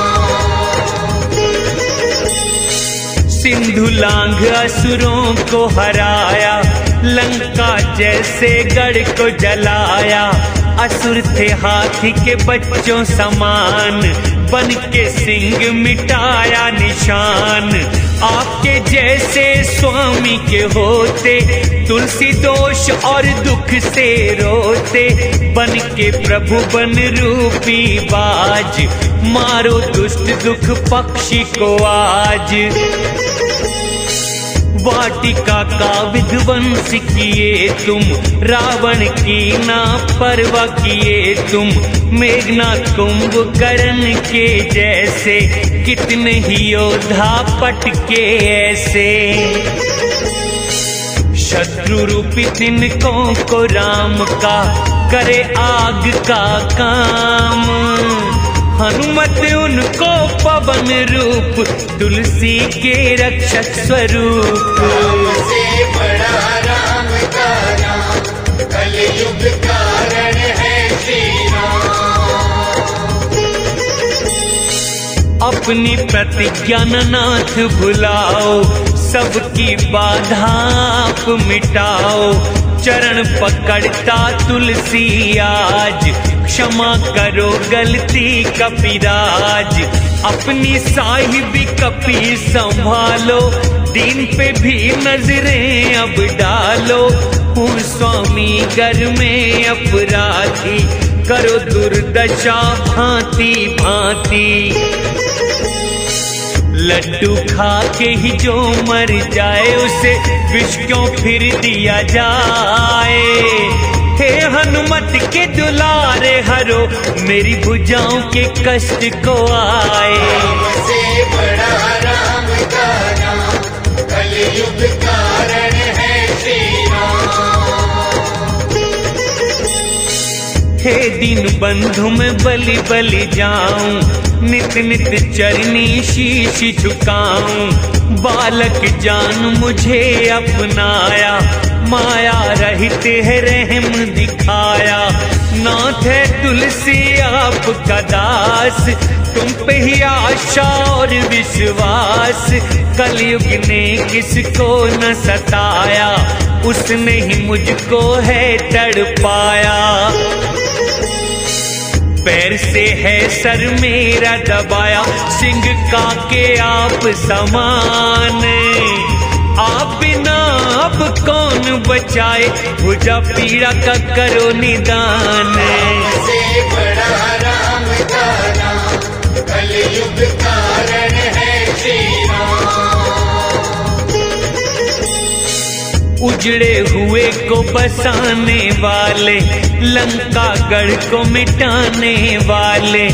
S1: सिंधु लांघ असुरों को हराया, लंका जैसे गढ़ को जलाया। असुर थे हाथी के बच्चों समान, बन के सिंह मिटाया निशान। आपके जैसे स्वामी के होते, तुलसी दोष और दुख से रोते। बन के प्रभु बन रूपी बाज, मारो दुष्ट दुख पक्षी को आज। वाटिका का विध्वंस किए तुम, रावण की ना परवाह किए तुम। मेघनाथ कुंभकर्ण के जैसे, कितने ही योद्धा पटके ऐसे। शत्रु रूपी तिनकों को राम का, करे आग का काम। हनुमत उनको पवन रूप, तुलसी के रक्षक स्वरूप।
S2: राम से बड़ा राम का नाम, कलयुग कारण है श्री राम।
S1: अपनी प्रतिज्ञा नाथ भुलाओ, सबकी बाधा आप मिटाओ। चरण पकड़ता तुलसी आज, क्षमा करो गलती कपिराज। अपनी साहिबी कपि संभालो, दीन पे भी नजरें अब डालो। हूँ स्वामी घर में अपराधी, करो दुर्दशा भांति भांति। लड्डू खा के ही जो मर जाए, उसे विष क्यों फिर दिया जाए। हे हनुमत के दुलारे हरो, मेरी भुजाओं के कष्ट को आए।
S2: राम से बड़ा राम का नाम, कलयुग कारण है श्री राम।
S1: हे दीन बंधु मैं बलि बलि जाऊं, नित नित चरनी शीश झुकाऊं। बालक जान मुझे अपनाया, माया रहित है रहम दिखाया। नाथ है तुलसी आपका दास, तुम पे ही आशा और विश्वास। कलयुग ने किसको न सताया, उसने ही मुझको है तड़पाया। पैर से है सर मेरा दबाया, सिंह का के आप समान। आप बिना अब कौन बचाए, भुजा पीड़ा का करो निदान।
S2: राम से बड़ा राम का नाम, कलयुग कारण है श्री राम।
S1: उजड़े हुए को बसाने वाले, लंका गढ़ को मिटाने वाले।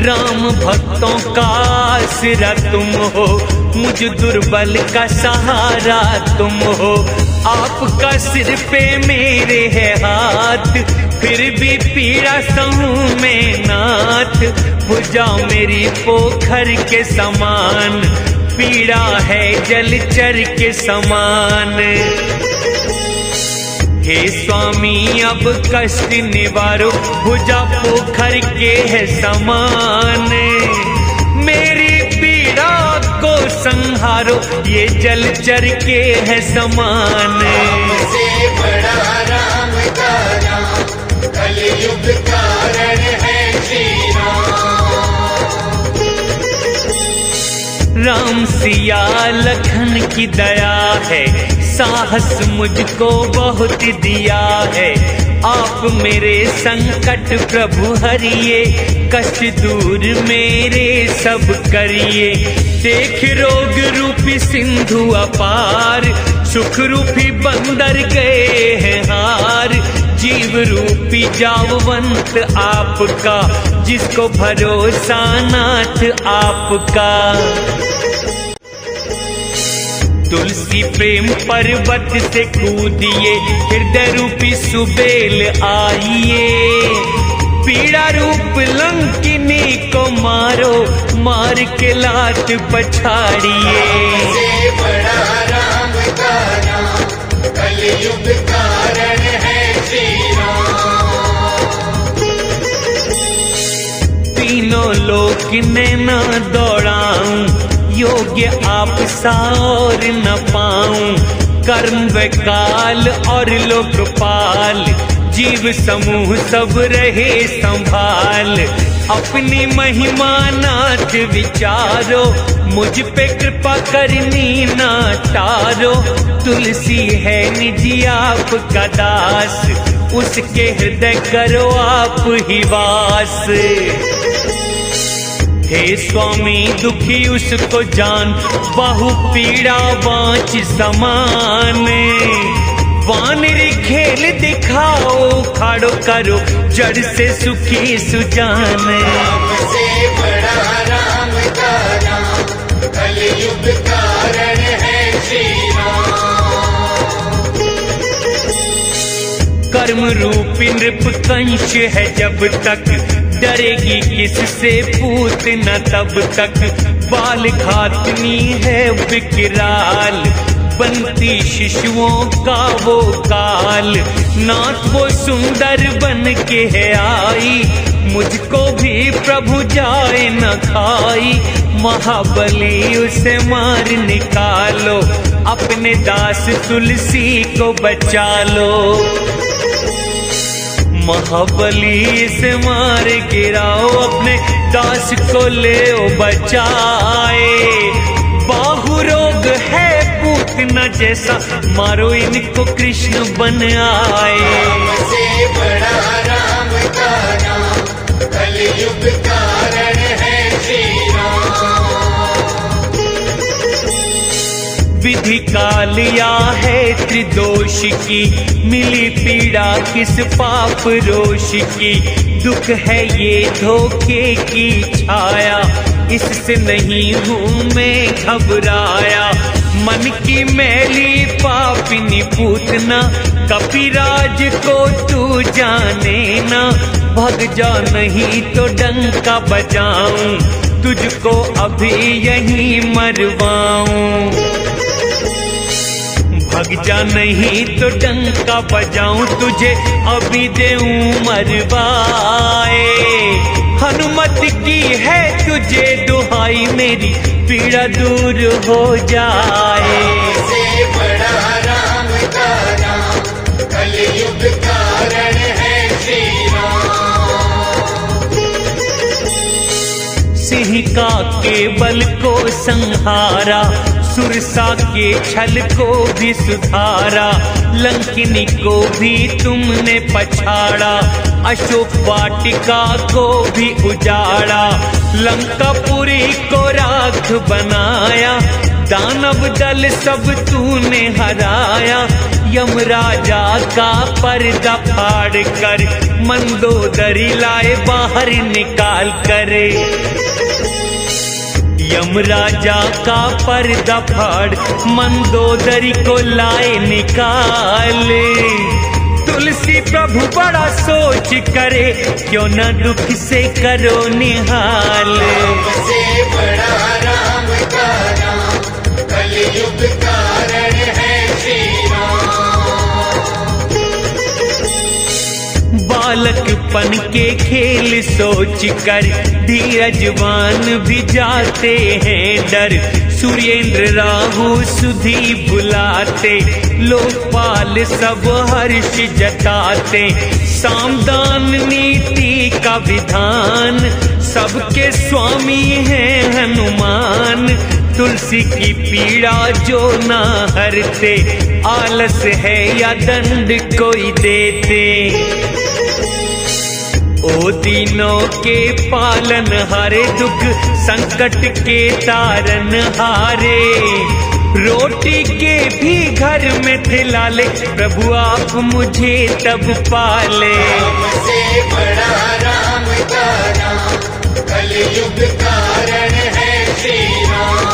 S1: राम भक्तों का आसरा तुम हो, मुझ दुर्बल का सहारा तुम हो। आपका सिर पे मेरे है हाथ, फिर भी पीड़ा सहूं मैं नाथ। भुजा मेरी पोखर के समान, पीड़ा है जलचर के समान। हे स्वामी अब कष्ट निवारो, भुजा पोखर के है समान। मेरी पीड़ा को संहारो, ये जलचर के है समान।
S2: राम से बड़ा राम का नाम, कलयुग कारण है श्री राम।
S1: राम सिया लखन की दया है, साहस मुझको बहुत दिया है। आप मेरे संकट प्रभु हरिए, कष्ट दूर मेरे सब करिए। देख रोग रूपी सिंधु अपार, सुख रूपी बंदर गए हैं हार। जीव रूपी जाववंत आपका, जिसको भरोसा नाथ आपका। तुलसी प्रेम पर्वत से कूदिए, हृदय रूपी सुबेल आइए। पीड़ा रूप लंकिनी को मारो, मार के लात पछाड़िए।
S2: राम से बड़ा राम का नाम, कलयुग कारण है श्री राम।
S1: तीनों लोक ने न दौड़ाऊं, योग्य आप सा और न पाऊं। कर्म व काल और लोकपाल, जीव समूह सब रहे संभाल। अपनी महिमा नाथ विचारो, मुझ पे कृपा करनी ना टारो। तुलसी है निजी आपका दास, उसके हृदय करो आप ही वास। हे स्वामी दुखी उसको जान, बहु पीड़ा बाँच समान। वानरी खेल दिखाओ, खाड़ो करो जड़ से सुखी सुजान।
S2: राम से बड़ा राम का नाम, कलयुग कारण है श्री राम।
S1: कर्म रूपी नृप कंश है जब तक, डरेगी किससे पूत न तब तक। बाल खातनी है विकराल, बनती शिशुओं का वो काल। नाथ वो सुंदर बन के है आई, मुझको भी प्रभु जाए न खाई। महाबली उसे मार निकालो, अपने दास तुलसी को बचा लो। महाबली से मार गिराओ, अपने दास को ले बचाए। बाहु रोग है पूतना जैसा, मारो इनको कृष्ण बन आए।
S2: राम से बड़ा राम का नाम, कलयुग कारण है श्री राम।
S1: विधि कालिया है त्रिदोष की, मिली पीड़ा किस पाप रोष की। दुख है ये धोखे की छाया, इससे नहीं हूँ मैं घबराया। मन की मैली पापिनी पूतना, कपिराज को तू जाने ना। भग जा नहीं तो डंका बजाऊं, तुझको अभी यहीं मरवाऊं। भग जा नहीं तो डंका बजाऊं, तुझे अभी देऊं मरवाए। हनुमत की है तुझे दुहाई, मेरी पीड़ा दूर हो जाए।
S2: राम से बड़ा राम का नाम, कलयुग कारण है श्री राम।
S1: सिंहिका के बल को संहारा, सुरसा के छल को भी सुधारा। लंकिनी को भी तुमने पछाड़ा, अशोक वाटिका को भी उजाड़ा। लंकापुरी को राख बनाया, दानव दल सब तूने हराया। यमराजा का पर्दा फाड़ कर, मंदोदरी लाए बाहर निकाल कर। यमराजा का पर्दा फाड़, मंदोदरी को लाए निकाले। तुलसी प्रभु बड़ा सोच करे, क्यों न दुख से करो निहाल।
S2: राम से बड़ा राम का नाम, कलयुग कारण है श्री राम।
S1: बालकपन के खेल सोच कर, धीरजवान भी जाते हैं डर। सूर्येंद्र राहु सुधी बुलाते, लोकपाल सब हर्ष जताते। सामदान नीति का विधान, सबके स्वामी हैं हनुमान। तुलसी की पीड़ा जो ना हरते, आलस है या दंड कोई देते। ओ दीनों के पालन हारे, दुख संकट के तारन हारे। रोटी के भी घर में खिलाले, प्रभु आप मुझे तब पाले।
S2: राम से बड़ा राम का नाम, कलयुग कारण है श्री राम।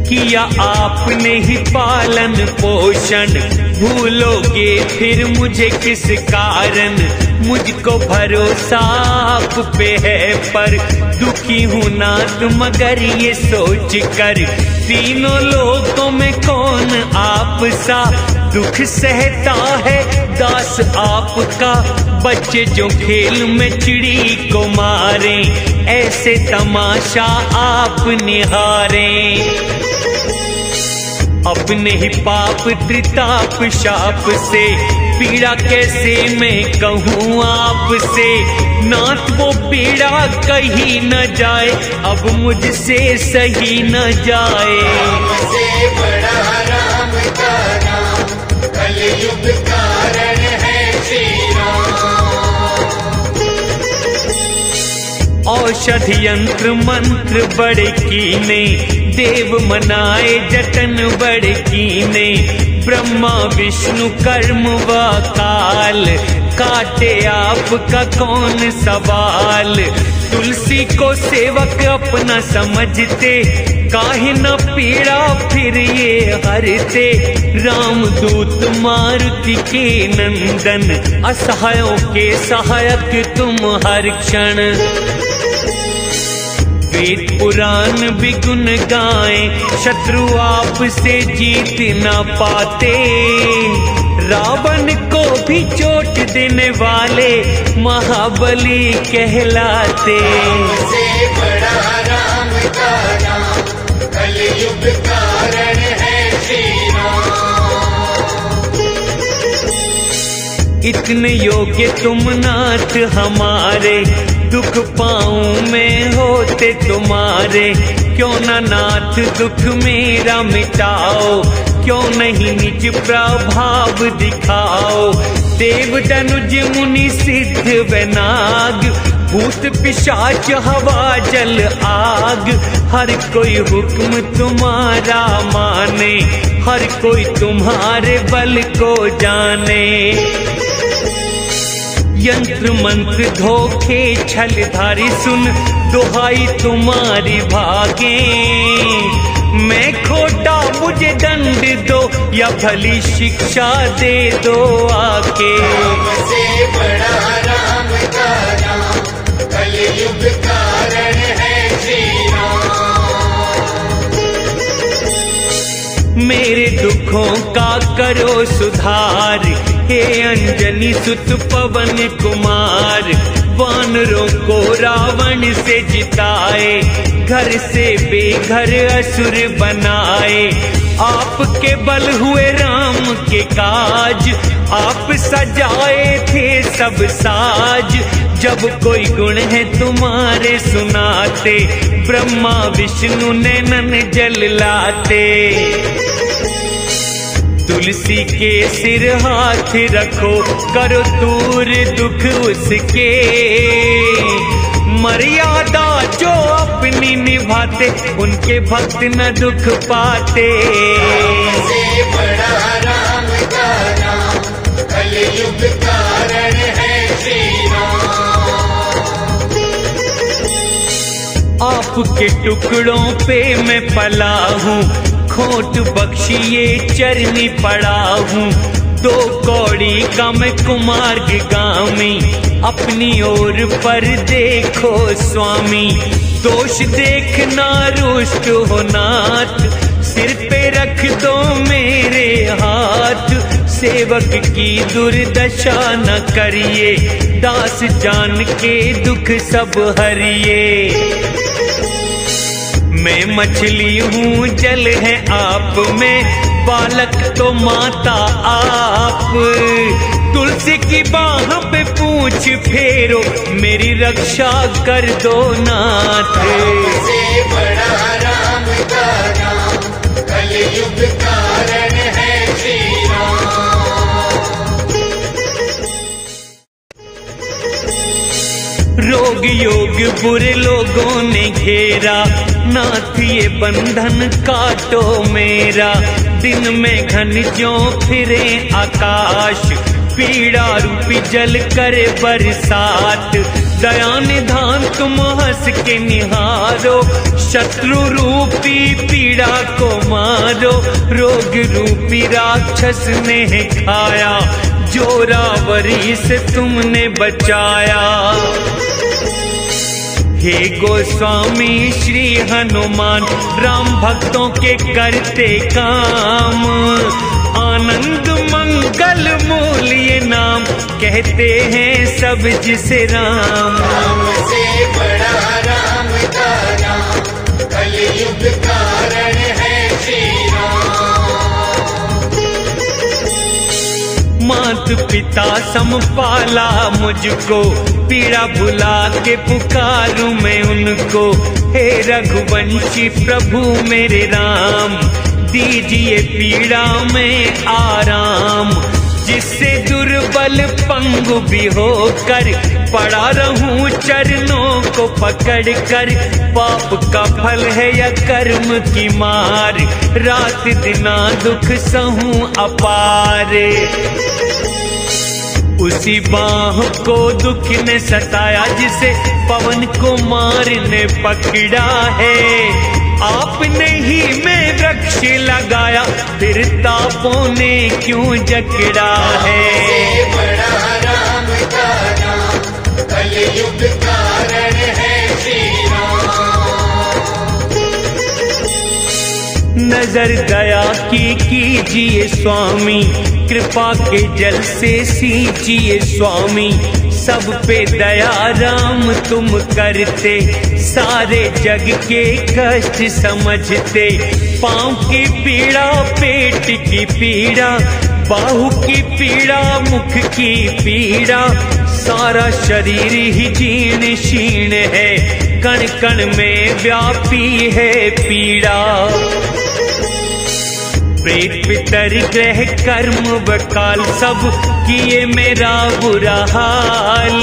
S1: किया आपने ही पालन पोषण, भूलोगे फिर मुझे किस कारण। मुझको भरोसा आप पे है, पर दुखी हूँ नाथ मगर ये सोच कर। तीनों लोगों में कौन आप सा, दुख सहता है दास आपका। बच्चे जो खेल में चिड़ी को मारे, ऐसे तमाशा आप निहारें। अपने ही पाप त्रिताप शाप से पीड़ा कैसे मैं कहूँ आपसे, नाथ वो पीड़ा कहीं न जाए, अब मुझसे सही न जाए।
S2: राम से बड़ा राम का नाम, कलयुग कारण है श्री राम।
S1: औषध यंत्र मंत्र बड़े कीने, देव मनाए जतन बड़े कीने, ब्रह्मा विष्णु कर्म व काल, काटे आपका कौन सवाल। तुलसी को सेवक अपना समझते, काहे न पीड़ा फिर ये हरते। रामदूत मारुति के नंदन, असहायों के सहायक तुम हर क्षण। वेद पुराण भी गुण गाएं, शत्रु आप से जीत न पाते। रावण को भी चोट देने वाले महाबली कहलाते।
S2: राम से बड़ा राम का नाम, कलयुग कारण है श्री राम।
S1: इतने योग्य तुम नाथ हमारे, दुख पाऊं मैं होते तुम्हारे। क्यों न नाथ दुख मेरा मिटाओ, क्यों नहीं निज प्रभाव दिखाओ। देव तनुज मुनि सिद्ध व नाग, भूत पिशाच हवा जल आग, हर कोई हुक्म तुम्हारा माने, हर कोई तुम्हारे बल को जाने। यंत्र मंत्र धोखे छलधारी सुन, दुहाई तुम्हारी भागे। मैं खोटा मुझे दंड दो, या भली शिक्षा दे दो आके।
S2: राम से बड़ा राम का नाम, कलयुग कारण है श्री राम।
S1: मेरे दुखों का करो सुधार, हे अंजनी सुत पवन कुमार। वानरों को रावण से जिताए, घर से बेघर असुर बनाए। आपके बल हुए राम के काज, आप सजाए थे सब साज। जब कोई गुण है तुम्हारे सुनाते, ब्रह्मा विष्णु नैनन जल लाते। तुलसी के सिर हाथ रखो, करो दूर दुख उसके। मर्यादा जो अपनी निभाते, उनके भक्त न दुख पाते।
S2: राम से बड़ा राम का नाम, कलयुग कारण है श्री राम।
S1: आपके टुकड़ों पे मैं पला हूँ, खोट बख्शिए चरनी पड़ा हूँ। दो कौड़ी का मैं कुमार्ग गामी, अपनी ओर पर देखो स्वामी। दोष देखना रुष्ट हो नाथ, सिर पे रख दो मेरे हाथ। सेवक की दुर्दशा न करिए, दास जान के दुख सब हरिए। मैं मछली हूँ जल है आप में, बालक तो माता आप। तुलसी की बाह पे पूछ फेरो, मेरी रक्षा कर दो नाथ।
S2: राम से बड़ा राम का नाम, कलयुग कारण है श्री राम।
S1: रोग योग बुरे लोगों ने घेरा, नाथ ये बंधन काटो मेरा। दिन में घन ज्यों फिरे आकाश, पीड़ा रूपी जल करे बरसात। दया निधान तुम हंस के निहारो, शत्रु रूपी पीड़ा को मारो। रोग रूपी राक्षस ने खाया, जोरावरी से तुमने बचाया। हे गोस्वामी श्री हनुमान, राम भक्तों के करते काम, आनंद मंगल मूल ये नाम, कहते हैं सब जिसे राम।
S2: राम से बड़ा राम का नाम, कलयुग कारण है श्री राम।
S1: मात पिता समपाला मुझको, पीड़ा भुला के पुकारूं मैं उनको। हे रघुवंशी प्रभु मेरे राम, दीजिए पीड़ा में आराम। जिससे दुर्बल पंगु भी होकर, पड़ा रहूं चरणों को पकड़कर। पाप का फल है या कर्म की मार, रात दिना दुख सहूं अपार। उसी बाह को दुख ने सताया, जिसे पवन को मार ने पकड़ा है। आपने ही में वृक्ष लगाया, फिर तापों ने क्यों जकड़ा है।
S2: से बड़ा राम का नाम, कलयुग कारण है श्री राम।
S1: नजर दया की कीजिए स्वामी, कृपा के जल से सींचिए स्वामी। सब पे दया राम तुम करते, सारे जग के कष्ट समझते। पाँव की पीड़ा, पेट की पीड़ा, बाहु की पीड़ा, मुख की पीड़ा, सारा शरीर ही जीर्ण शीर्ण है। कण कण में व्यापी है पीड़ा। प्रेत पितर ग्रह कर्म बकाल, सब किए मेरा बुरा हाल।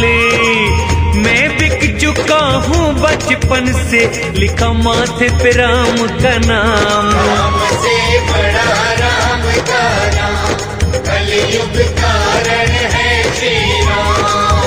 S1: मैं बिक चुका हूँ बचपन से, लिखा माथे पे राम का नाम।
S2: राम से बड़ा राम का नाम, कलयुग कारण है श्री राम।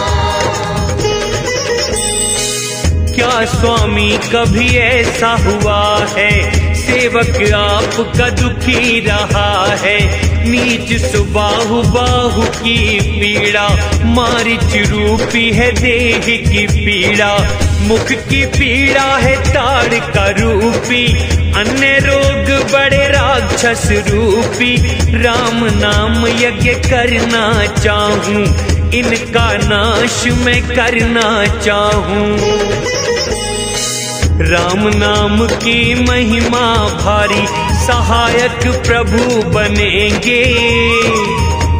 S1: क्या स्वामी कभी ऐसा हुआ है, सेवक आपका दुखी रहा है। नीच सुबाहु बाहु की पीड़ा, मारिच रूपी है देह की पीड़ा। मुख की पीड़ा है ताड़ का रूपी, अन्य रोग बड़े राक्षस रूपी। राम नाम यज्ञ करना चाहूं, इनका नाश मैं करना चाहूं। राम नाम की महिमा भारी, सहायक प्रभु बनेंगे।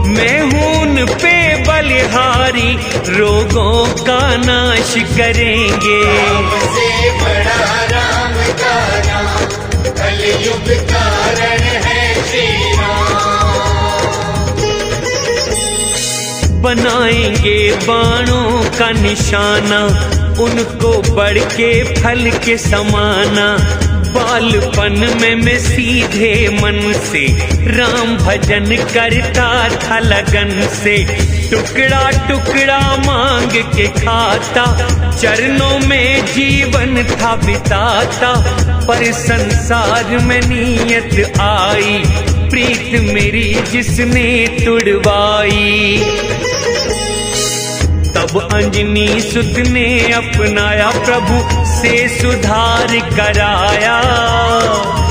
S1: मैं हूं उन पे बलिहारी, रोगों का नाश करेंगे।
S2: राम से बड़ा राम का नाम, कलयुग कारण है श्री राम।
S1: बनाएंगे बाणों का निशाना, उनको बढ़ के फल के समाना। बालपन में मैं सीधे मन से, राम भजन करता था लगन से। टुकड़ा टुकड़ा मांग के खाता, चरणों में जीवन था बिताता। पर संसार में नियत आई, प्रीत मेरी जिसने तुड़वाई। तब अंजनी सुत ने अपनाया, प्रभु से सुधार कराया।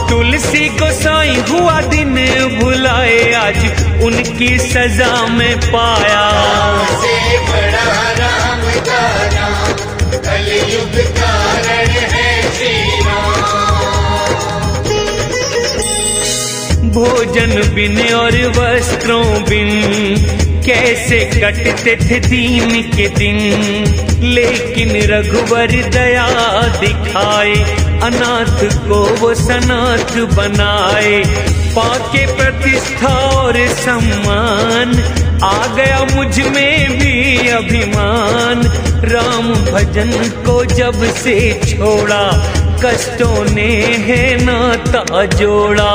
S1: तुलसी गोसाई हुआ दिन भुलाए, आज उनकी सजा में पाया।
S2: राम से बड़ा राम का नाम, कलयुग कारण है श्री राम।
S1: भोजन बिन और वस्त्रों बिन, कैसे कटते थे दीन के दिन। लेकिन रघुवर दया दिखाए, अनाथ को वो सनाथ बनाए। पाके प्रतिष्ठा और सम्मान, आ गया मुझ में भी अभिमान। राम भजन को जब से छोड़ा, कष्टों ने है नाता जोड़ा।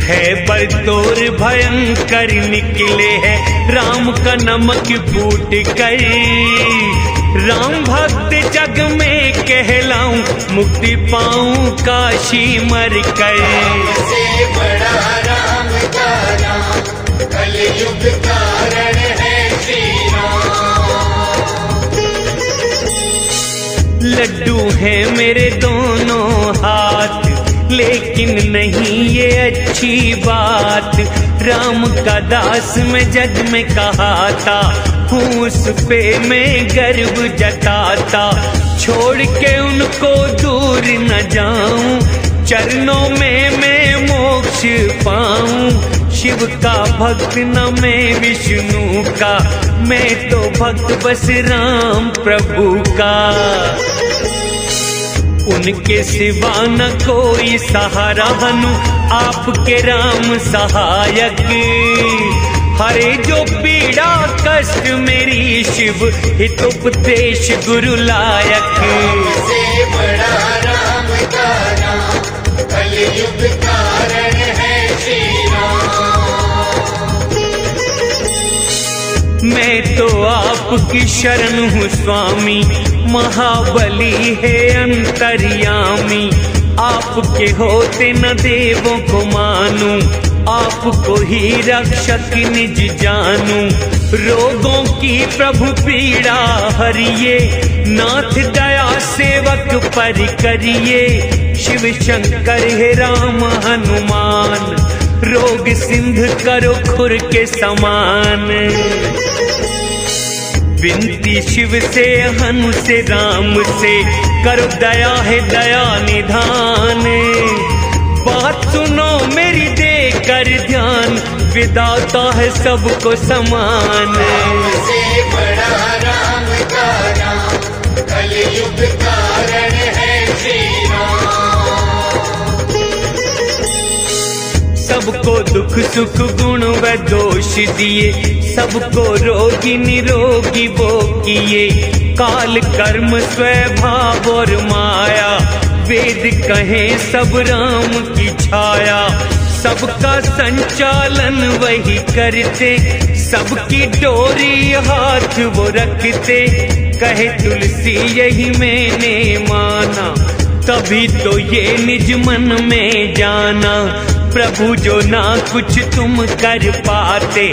S1: है बरतोर भयंकर निकले हैं, राम का नमक फूट कर। राम भक्त जग में कहलाऊं, मुक्ति पाऊं काशी मर कर।
S2: राम से बड़ा राम का नाम, कलयुग कारण है श्री राम।
S1: लड्डू है मेरे दोनों हाथ, लेकिन नहीं ये अच्छी बात। राम का दास मैं जग में कहाता हूँ, उस पे मैं गर्व जताता। छोड़ के उनको दूर न जाऊं, चरणों में मैं मोक्ष पाऊं। शिव का भक्त न मैं विष्णु का, मैं तो भक्त बस राम प्रभु का। उनके सिवा न कोई सहारा हनु, आपके राम सहायक। हरे जो पीड़ा कष्ट मेरी, शिव हितोपदेश गुरु लायक।
S2: से बड़ा राम का नाम, कलयुग कारण है श्री राम।
S1: मैं तो आपकी शरण हूँ स्वामी, महाबली है अंतर्यामी। आपके होते न देवों को मानूं, आपको ही रक्षक निज जानूं। रोगों की प्रभु पीड़ा हरिये, नाथ दया सेवक पर करिए। शिव शंकर है राम हनुमान, रोग सिंध करो खुर के समान। विनती शिव से हनु से राम से, करो दया है दया निधान। बात सुनो मेरी देकर ध्यान, विदाता है सबको समान।
S2: से बड़ा राम का नाम, कलयुग कारण है श्री राम।
S1: सबको दुख सुख गुण व दोष दिए, सबको रोगी निरोगी वो किए। काल कर्म स्वभाव और माया, वेद कहे सब राम की छाया। सबका संचालन वही करते, सबकी डोरी हाथ वो रखते। कहे तुलसी यही मैंने माना, तभी तो ये निज मन में जाना। प्रभु जो ना कुछ तुम कर पाते,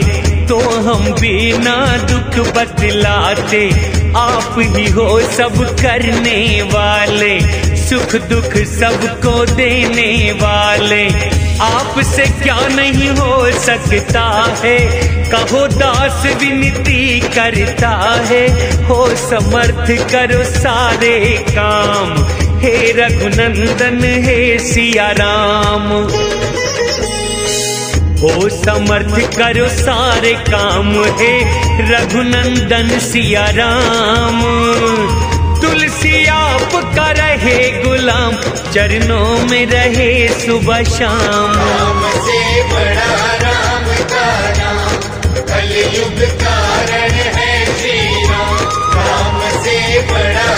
S1: तो हम भी ना दुख बतलाते। आप ही हो सब करने वाले, सुख दुख सबको देने वाले। आपसे क्या नहीं हो सकता है, कहो दास विनती करता है। हो समर्थ करो सारे काम, हे रघुनंदन हे सिया राम। हो समर्थ करो सारे काम, हे रघुनंदन सिया राम। तुलसी आपका रहे गुलाम, चरणों में रहे सुबह शाम।
S2: राम से बड़ा राम का नाम, कलयुग कारण है श्री राम। राम से बड़ा